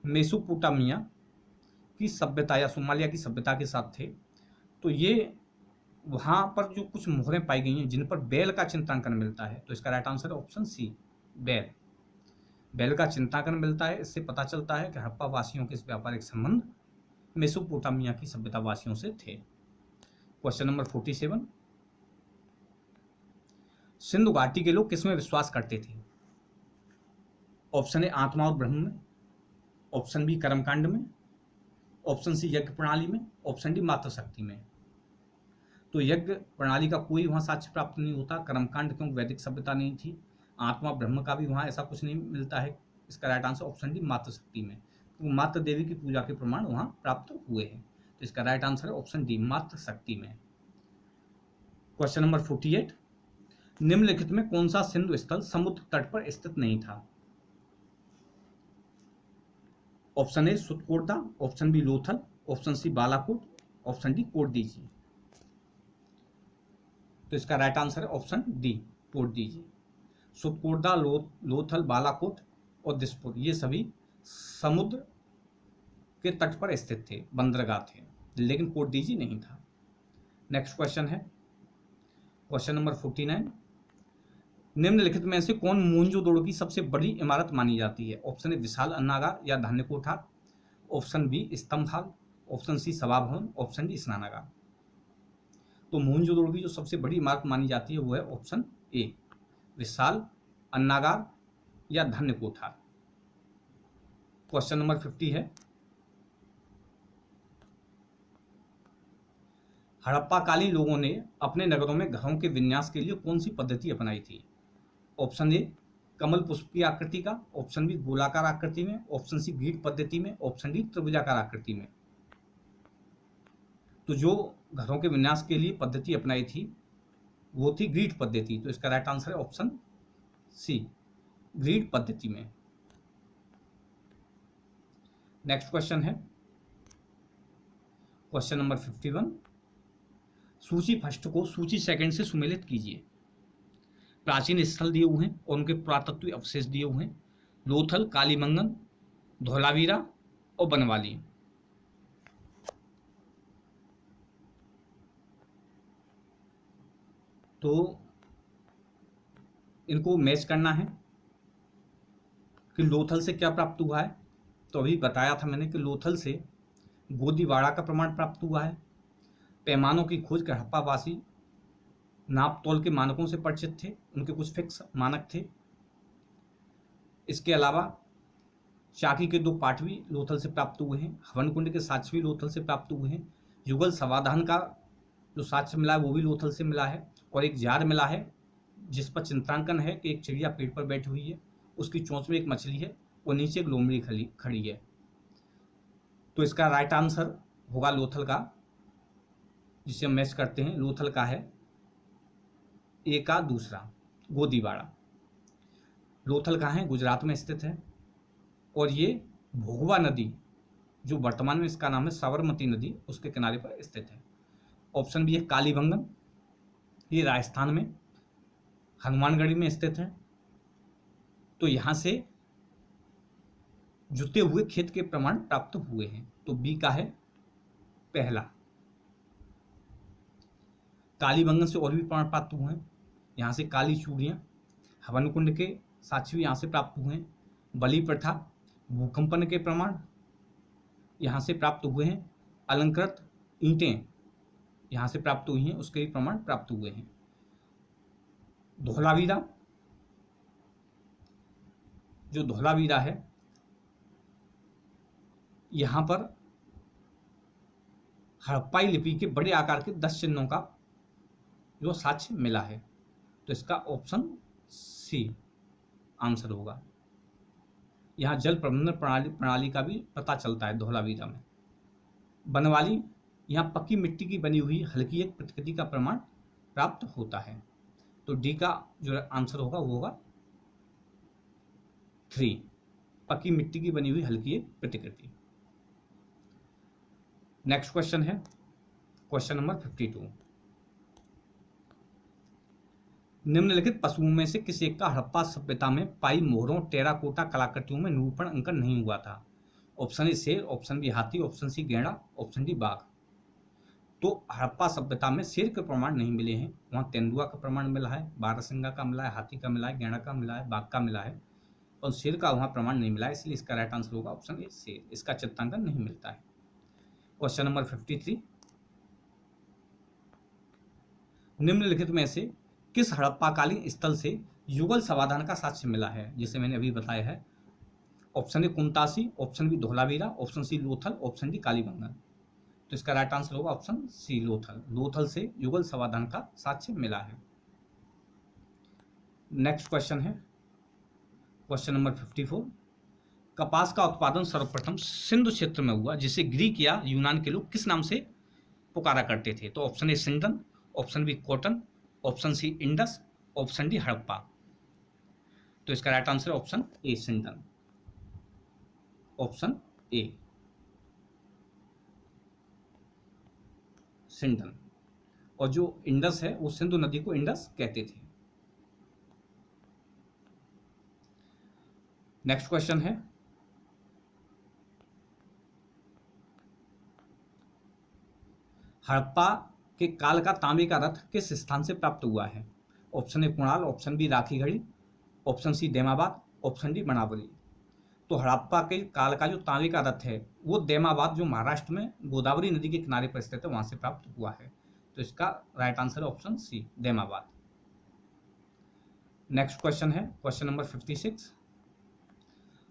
मेसोपोटामिया की सभ्यता या सोमालिया की सभ्यता के साथ थे। तो ये वहाँ पर जो कुछ मोहरें पाई गई हैं जिन पर बैल का चिन्हांकन मिलता है, तो इसका राइट आंसर है ऑप्शन सी बैल का चिन्हांकन मिलता है। इससे पता चलता है कि हड़प्पा वासियों के इस व्यापारिक संबंध मेसोपोटामिया की सभ्यता वासियों से थे। क्वेश्चन नंबर 47, सिंधु घाटी के लोग किसमें विश्वास करते थे? ऑप्शन ए आत्मा और ब्रह्म में, ऑप्शन बी कर्मकांड में, ऑप्शन सी यज्ञ प्रणाली में, ऑप्शन डी मातृशक्ति में। तो यज्ञ प्रणाली का कोई वहाँ साक्ष्य प्राप्त नहीं होता, कर्मकांड क्योंकि वैदिक सभ्यता नहीं थी, आत्मा ब्रह्म का भी वहाँ ऐसा कुछ नहीं मिलता है। इसका राइट आंसर ऑप्शन डी मातृशक्ति में, तो मातृ देवी की पूजा के प्रमाण वहाँ प्राप्त हुए हैं। तो इसका राइट आंसर है ऑप्शन डी मातृशक्ति में। क्वेश्चन नंबर 48, निम्नलिखित में कौन सा सिंधु स्थल समुद्र तट पर स्थित नहीं था? Option A Surkotada, option B Lothal, option C Balakot, option D Kot Diji. तो इसका राइट आंसर है ऑप्शन डी कोटदीजी। सुतकोटदा, लोथल, बालाकोट और दिसपुर ये सभी समुद्र के तट पर स्थित थे, बंदरगाह थे, लेकिन कोटदीजी नहीं था। नेक्स्ट क्वेश्चन है क्वेश्चन नंबर 49, निम्नलिखित में से कौन मोहनजोदड़ो की सबसे बड़ी इमारत मानी जाती है? ऑप्शन ए विशाल अन्नागार या धान्य कोठार, ऑप्शन बी स्तंभ हाल, ऑप्शन सी सभा भवन, ऑप्शन डी स्नानागार। तो मोहनजोदड़ो की जो सबसे बड़ी इमारत मानी जाती है वो है ऑप्शन ए विशाल अन्नागार या धान्य कोठार। क्वेश्चन नंबर 50 है, हड़प्पाकालीन लोगों ने अपने नगरों में घरों के विन्यास के लिए कौन सी पद्धति अपनाई थी? ऑप्शन ए कमल पुष्प की आकृति का, ऑप्शन बी गोलाकार आकृति में, ऑप्शन सी ग्रीड पद्धति में, ऑप्शन डी त्रिभुजाकार आकृति में। तो जो घरों के विन्यास के लिए पद्धति अपनाई थी वो थी ग्रीड पद्धति। तो इसका राइट आंसर है ऑप्शन सी ग्रीड पद्धति में। नेक्स्ट क्वेश्चन है क्वेश्चन नंबर 51, सूची फर्स्ट को सूची सेकंड से सुमेलित कीजिए। प्राचीन स्थल दिए हुए हैं और उनके पुरातत्व अवशेष दिए हुए हैं, लोथल, कालीबंगन, धौलावीरा और बनवाली। तो इनको मैच करना है कि लोथल से क्या प्राप्त हुआ है। तो अभी बताया था मैंने कि लोथल से गोदीवाड़ा का प्रमाण प्राप्त हुआ है। पैमानों की खोज कर हड़प्पावासी नाप तोल के मानकों से परिचित थे, उनके कुछ फिक्स मानक थे। इसके अलावा चाकी के 2 पाठ भी लोथल से प्राप्त हुए हैं, हवन कुंड के साक्ष्य भी लोथल से प्राप्त हुए हैं, युगल समाधान का जो साक्ष्य मिला है वो भी लोथल से मिला है, और एक जार मिला है जिस पर चित्रांकन है कि एक चिड़िया पेड़ पर बैठी हुई है, उसकी चोंच में एक मछली है और नीचे एक लोमड़ी खड़ी है। तो इसका राइट आंसर होगा लोथल का, जिसे हम मैच करते हैं। लोथल का है ए का दूसरा गोदीवाड़ा। लोथल कहाँ है? गुजरात में स्थित है, और ये भोगवा नदी जो वर्तमान में इसका नाम है साबरमती नदी, उसके किनारे पर स्थित है। ऑप्शन बी है कालीबंगन, ये राजस्थान में हनुमानगढ़ी में स्थित है। तो यहाँ से जुते हुए खेत के प्रमाण प्राप्त हुए हैं, तो बी का है पहला। कालीबंगन से और भी प्रमाण प्राप्त हुए हैं, यहाँ से काली चूड़ियाँ, हवन कुंड के साक्ष्य भी यहाँ से प्राप्त हुए हैं, बलि प्रथा, भूकंपन के प्रमाण यहाँ से प्राप्त हुए हैं, अलंकृत ईंटें यहाँ से प्राप्त हुई हैं, उसके भी प्रमाण प्राप्त हुए हैं। धौलावीरा, जो धौलावीरा है यहाँ पर हड़प्पाई लिपि के बड़े आकार के 10 चिन्हों का जो साक्ष्य मिला है। तो इसका ऑप्शन सी आंसर होगा। यहाँ जल प्रबंधन प्रणाली का भी पता चलता है धौलावीरा में। बनवाली, यहाँ पक्की मिट्टी की बनी हुई हल्की एक प्रतिकृति का प्रमाण प्राप्त होता है। तो डी का जो आंसर होगा वो होगा 3, पक्की मिट्टी की बनी हुई हल्की एक प्रतिकृति। नेक्स्ट क्वेश्चन है क्वेश्चन नंबर 52, निम्नलिखित पशुओं में से किसी एक का हड़प्पा सभ्यता में पाई मोहरों टेराकोटा कलाकृतियों में निरूपण अंकन नहीं हुआ था? ऑप्शन ए शेर, ऑप्शन बी हाथी, ऑप्शन सी गैंडा, ऑप्शन डी बाघ। तो हड़प्पा सभ्यता में शेर के प्रमाण नहीं मिले हैं, वहाँ तेंदुआ का प्रमाण मिला है, बारहसिंगा का मिला है, हाथी का मिला है, गैंडा का मिला है, बाघ का मिला है, और शेर का वहाँ प्रमाण नहीं मिला है, इसलिए इसका राइट आंसर होगा ऑप्शन ए शेर। इसका चित्रांकन नहीं मिलता है। क्वेश्चन नंबर 53, निम्नलिखित में से किस हड़प्पाकालीन स्थल से युगल समाधान का साक्ष्य मिला है? जिसे मैंने अभी बताया है, option A Kuntasi, option B Dholavira, option C Lothal, option D Kalibanga. तो इसका राइट आंसर होगा ऑप्शन सी लोथल। लोथल से युगल समाधान का साक्ष्य मिला है। नेक्स्ट क्वेश्चन है क्वेश्चन नंबर 54। कपास का उत्पादन सर्वप्रथम सिंधु क्षेत्र में हुआ, जिसे ग्रीक या यूनान के लोग किस नाम से पुकारा करते थे? तो option A Sindon, option B cotton, option C Indus, option D Harappa. तो इसका राइट आंसर है option A Sindon. Option A Sindon. और जो इंडस है वो सिंधु नदी को इंडस कहते थे। नेक्स्ट क्वेश्चन है हड़प्पा के काल का तांबे का रथ किस स्थान से प्राप्त हुआ है? Option A Kunal, option B Rakhigarhi, option C Daimabad, option D Banawali. तो हड़प्पा के काल का जो तांबे का रथ है वो देमाबाद, जो महाराष्ट्र में गोदावरी नदी के किनारे पर स्थित है, वहां से प्राप्त हुआ है। तो इसका राइट आंसर है ऑप्शन सी देमाबाद। नेक्स्ट क्वेश्चन है क्वेश्चन नंबर 56।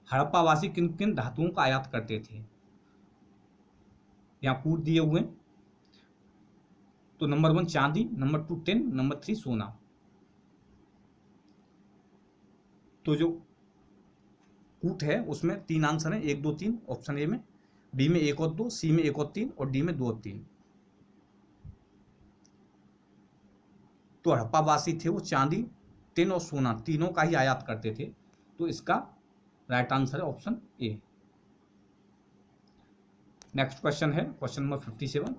हड़प्पावासी किन किन धातुओं का आयात करते थे? यहाँ कूट दिए हुए। तो नंबर 1 चांदी, नंबर 2 टिन, नंबर 3 सोना। तो जो कूट है उसमें 3 आंसर है, 1 2 3 ऑप्शन ए में, बी में 1 और 2, सी में 1 और 3 और डी में 2 और 3। तो हड़प्पावासी थे वो चांदी, टिन और सोना तीनों का ही आयात करते थे। तो इसका राइट आंसर है ऑप्शन ए। नेक्स्ट क्वेश्चन है क्वेश्चन नंबर 57।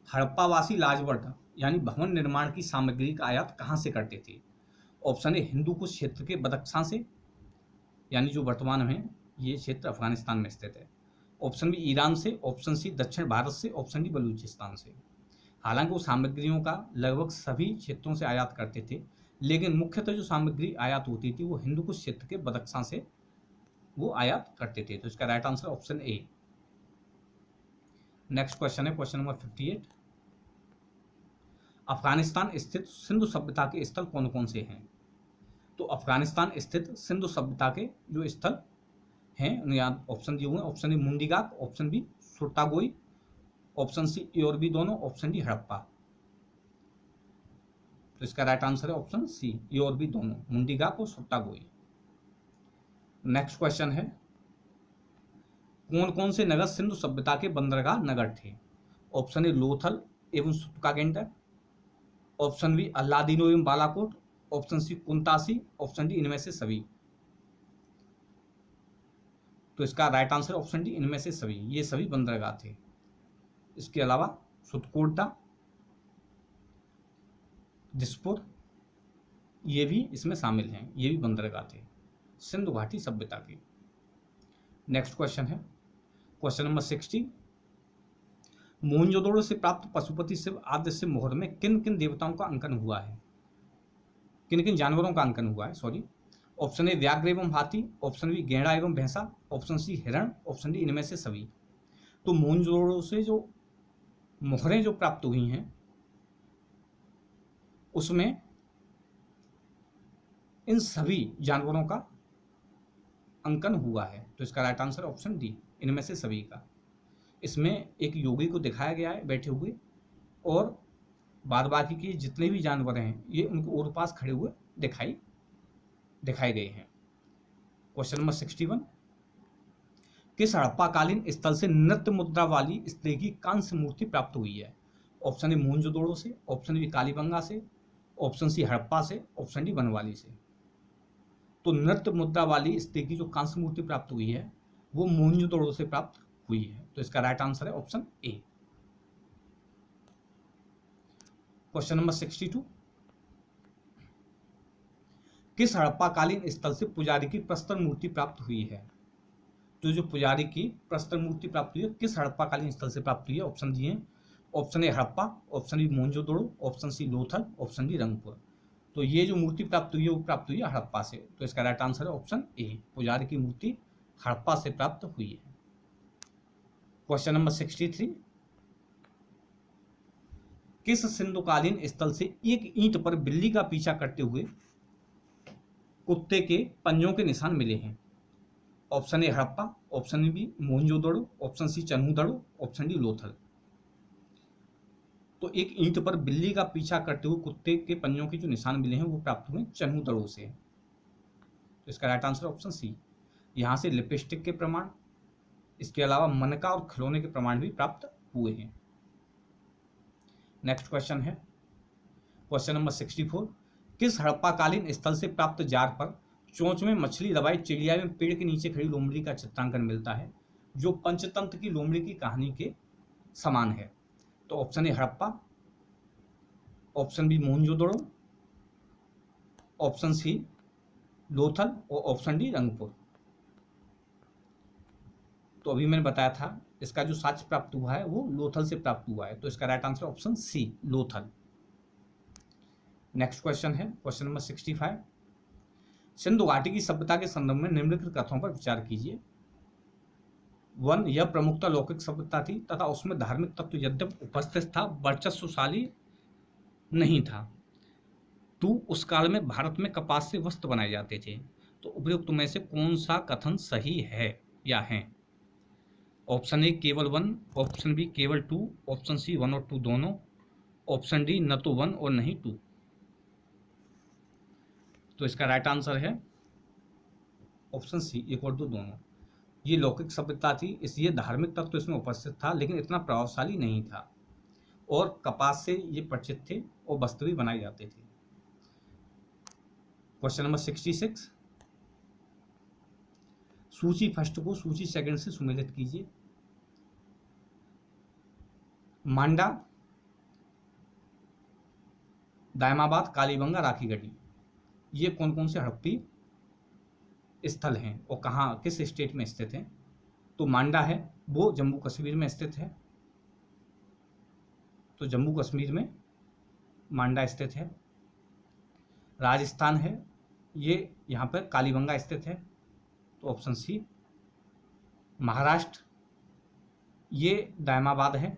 हड़प्पावासी लाजवर्ड यानी भवन निर्माण की सामग्री का आयात कहां से करते थे? ऑप्शन ए हिंदू कुश क्षेत्र के बदख्शां से, यानी जो वर्तमान में ये क्षेत्र अफगानिस्तान में स्थित है। ऑप्शन बी ईरान से, ऑप्शन सी दक्षिण भारत से, ऑप्शन डी बलूचिस्तान से। हालांकि वो सामग्रियों का लगभग सभी क्षेत्रों से आयात करते थे, लेकिन मुख्यतः जो सामग्री आयात होती थी वो हिंदू कुश क्षेत्र के बदख्शां से वो आयात करते थे। तो इसका right answer option A. Next question है क्वेश्चन नंबर 58। अफगानिस्तान स्थित सिंधु सभ्यता के स्थल कौन कौन से हैं? तो अफगानिस्तान स्थित सिंधु सभ्यता के जो स्थल हैं यहाँ ऑप्शन दिए हुए हैं। Option A Mundigak, option B सुरतागोई, ऑप्शन सी ए और बी दोनों, ऑप्शन डी हड़प्पा। तो इसका राइट आंसर है ऑप्शन सी ए और बी दोनों, मुंडीगाक और सुरतागोई। नेक्स्ट क्वेश्चन है कौन कौन से नगर सिंधु सभ्यता के बंदरगाह नगर थे? ऑप्शन ए लोथल एवं सुतकागेंडर, ऑप्शन बी अल्लादीनो एवं Balakot, option C Kuntasi, option D इनमें से सभी। तो इसका राइट आंसर ऑप्शन डी इनमें से सभी, ये सभी बंदरगाह थे। इसके अलावा सुतकोटा, दिसपुर ये भी इसमें शामिल हैं, ये भी बंदरगाह थे सिंधु घाटी सभ्यता के। नेक्स्ट क्वेश्चन है क्वेश्चन नंबर 60। मोहनजोदड़ो से प्राप्त पशुपति शिव आद्य शिव मोहर में किन किन देवताओं का अंकन हुआ है? किन किन जानवरों का अंकन हुआ है, सॉरी। ऑप्शन ए व्याघ्र एवं हाथी, ऑप्शन बी गैंडा एवं भैंसा, ऑप्शन सी हिरण, ऑप्शन डी इनमें से सभी। तो मोहनजोदड़ो से जो मोहरें जो प्राप्त हुई हैं उसमें इन सभी जानवरों का अंकन हुआ है। तो इसका राइट आंसर ऑप्शन डी इनमें से सभी का। इसमें एक योगी को दिखाया गया है बैठे हुए, और बाद बाकी के जितने भी जानवर हैं ये उनके ओर पास खड़े हुए दिखाए गए हैं। Question number 61। किस हड़प्पाकालीन स्थल से नृत्य मुद्रा वाली स्त्री की कांस्य मूर्ति प्राप्त हुई है? ऑप्शन ए मोहनजोदड़ो से, ऑप्शन बी कालीबंगा से, ऑप्शन सी हड़प्पा से, ऑप्शन डी बनवाली से। तो नृत्य मुद्रा वाली स्त्री की जो कांस्य मूर्ति प्राप्त हुई है वो मोहनजोदड़ो से प्राप्त हुई है। तो इसका राइट आंसर है ऑप्शन ए। Question number 62। किस हड़प्पाकालीन स्थल से पुजारी की प्रस्तर मूर्ति प्राप्त हुई है? तो जो पुजारी की प्रस्तर मूर्ति प्राप्त हुई है किस हड़प्पाकालीन स्थल से प्राप्त हुई है? ऑप्शन दिए हैं। Option A Harappa, option B Mohenjodaro, option C Lothal, option D Rangpur. तो ये जो मूर्ति प्राप्त हुई है वो प्राप्त हुई है हड़प्पा से। तो इसका राइट आंसर है ऑप्शन ए, पुजारी की मूर्ति हड़प्पा से प्राप्त हुई है। Question number 63। किस सिंधुकालीन स्थल से एक ईंट पर बिल्ली का पीछा करते हुए कुत्ते के पंजों के निशान मिले हैं? Option A Harappa, option B Mohenjodaro, option C Chanhudaro, option D Lothal. तो एक ईंट पर बिल्ली का पीछा करते हुए कुत्ते के पंजों के जो निशान मिले हैं वो प्राप्त हुए चन्हूदड़ो से। तो इसका राइट आंसर ऑप्शन सी। यहाँ से लिपस्टिक के प्रमाण, इसके अलावा मनका और खिलौने के प्रमाण भी प्राप्त हुए हैं। नेक्स्ट क्वेश्चन है क्वेश्चन नंबर 64। किस हड़प्पाकालीन स्थल से प्राप्त जार पर चोंच में मछली दबाई चिड़िया में पेड़ के नीचे खड़ी लोमड़ी का चित्रांकन मिलता है, जो पंचतंत्र की लोमड़ी की कहानी के समान है? तो option A Harappa, option B Mohenjodaro, option C Lothal और ऑप्शन डी रंगपुर। तो अभी मैंने बताया था इसका जो साक्ष्य प्राप्त हुआ है वो लोथल से प्राप्त हुआ है, तो इसका right answer option C Lothal. Next question है क्वेश्चन नंबर 65। सिंधु घाटी की सभ्यता के संदर्भ में निम्नलिखित कथनों पर विचार कीजिए। 1, यह प्रमुखता लौकिक सभ्यता थी तथा उसमें धार्मिक तत्व यद्यपि उपस्थित था वर्चस्वशाली नहीं था। 2, उस काल में भारत में कपास से वस्त्र बनाए जाते थे। तो उपयुक्त में से कौन सा कथन सही है या है? ऑप्शन ए केवल 1, ऑप्शन बी केवल 2, ऑप्शन सी 1 और 2 दोनों, ऑप्शन डी न तो 1 और नहीं 2। तो इसका राइट आंसर है ऑप्शन सी 1 और 2 दोनों। ये लौकिक सभ्यता थी, इसलिए धार्मिक तत्व इसमें उपस्थित था लेकिन इतना प्रभावशाली नहीं था, और कपास से ये परिचित थे और वस्त्र भी बनाए जाते थे। Question number 66। सूची फर्स्ट को सूची सेकंड से सुमेलित कीजिए। मांडा, दायमाबाद, कालीबंगा, राखीगढ़ी, ये कौन कौन से हड़प्पी स्थल हैं और कहाँ किस स्टेट में स्थित हैं? तो मांडा है वो जम्मू कश्मीर में स्थित है, तो जम्मू कश्मीर में मांडा स्थित है। राजस्थान है ये यहाँ पर कालीबंगा स्थित है, तो ऑप्शन सी। महाराष्ट्र ये दायमाबाद है,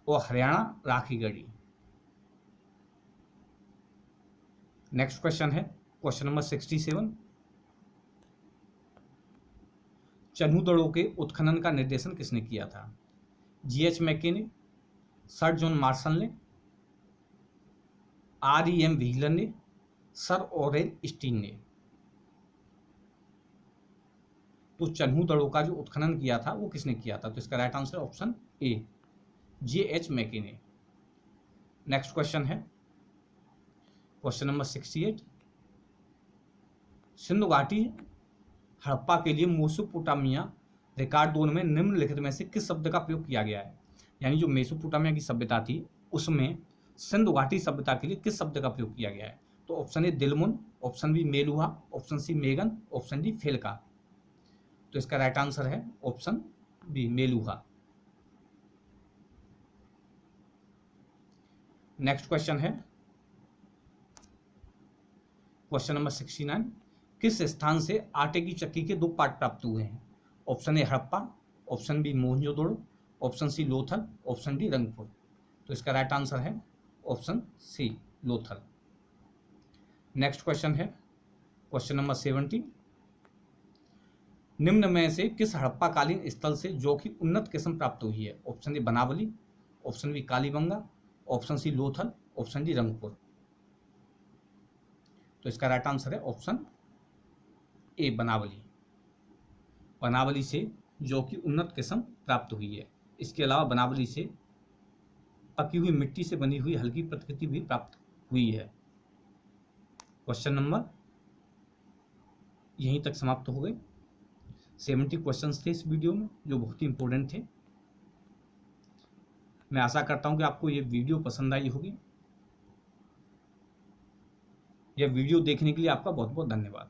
और हरियाणा राखीगढ़ी। नेक्स्ट क्वेश्चन है क्वेश्चन नंबर 67। चन्हूदड़ो के उत्खनन का निर्देशन किसने किया था? GH मैके ने, सर जॉन मार्शल ने, REM व्हीलर ने, सर ऑरेल स्टीन ने। तो चन्हूदड़ो का जो उत्खनन किया था वो किसने किया था? तो इसका right answer option A JH मैके ने। नेक्स्ट क्वेश्चन है क्वेश्चन नंबर 68। सिंधु घाटी हड़प्पा के लिए मेसोपोटामिया रिकॉर्डों में निम्नलिखित में से किस शब्द का प्रयोग किया गया है? यानी जो मेसोपोटामिया की सभ्यता थी उसमें सिंधु घाटी सभ्यता के लिए किस शब्द का प्रयोग किया गया है? तो option A Dilmun, option B Meluha, option C Magan, option D Failaka. तो इसका राइट आंसर है option B Meluha. Next question है क्वेश्चन नंबर 69। किस स्थान से आटे की चक्की के 2 पार्ट प्राप्त हुए हैं? Option A Harappa, option B Mohenjodaro, option C Lothal, option D Rangpur. तो इसका राइट आंसर है option C Lothal. Next question है क्वेश्चन नंबर 70। निम्न में से किस हड़प्पाकालीन स्थल से जौ की उन्नत किस्म प्राप्त हुई है? Option A Banawali, option B Kalibangan, option C Lothal, option D Rangpur. तो इसका राइट आंसर है ऑप्शन ए बनावली। बनावली से जौ की उन्नत किस्म प्राप्त हुई है। इसके अलावा बनावली से पकी हुई मिट्टी से बनी हुई हल्की प्रतिकृति भी प्राप्त हुई है। क्वेश्चन नंबर यहीं तक समाप्त हो गए। 70 क्वेश्चंस थे इस वीडियो में जो बहुत ही इंपॉर्टेंट थे। मैं आशा करता हूं कि आपको ये वीडियो पसंद आई होगी। यह वीडियो देखने के लिए आपका बहुत बहुत धन्यवाद।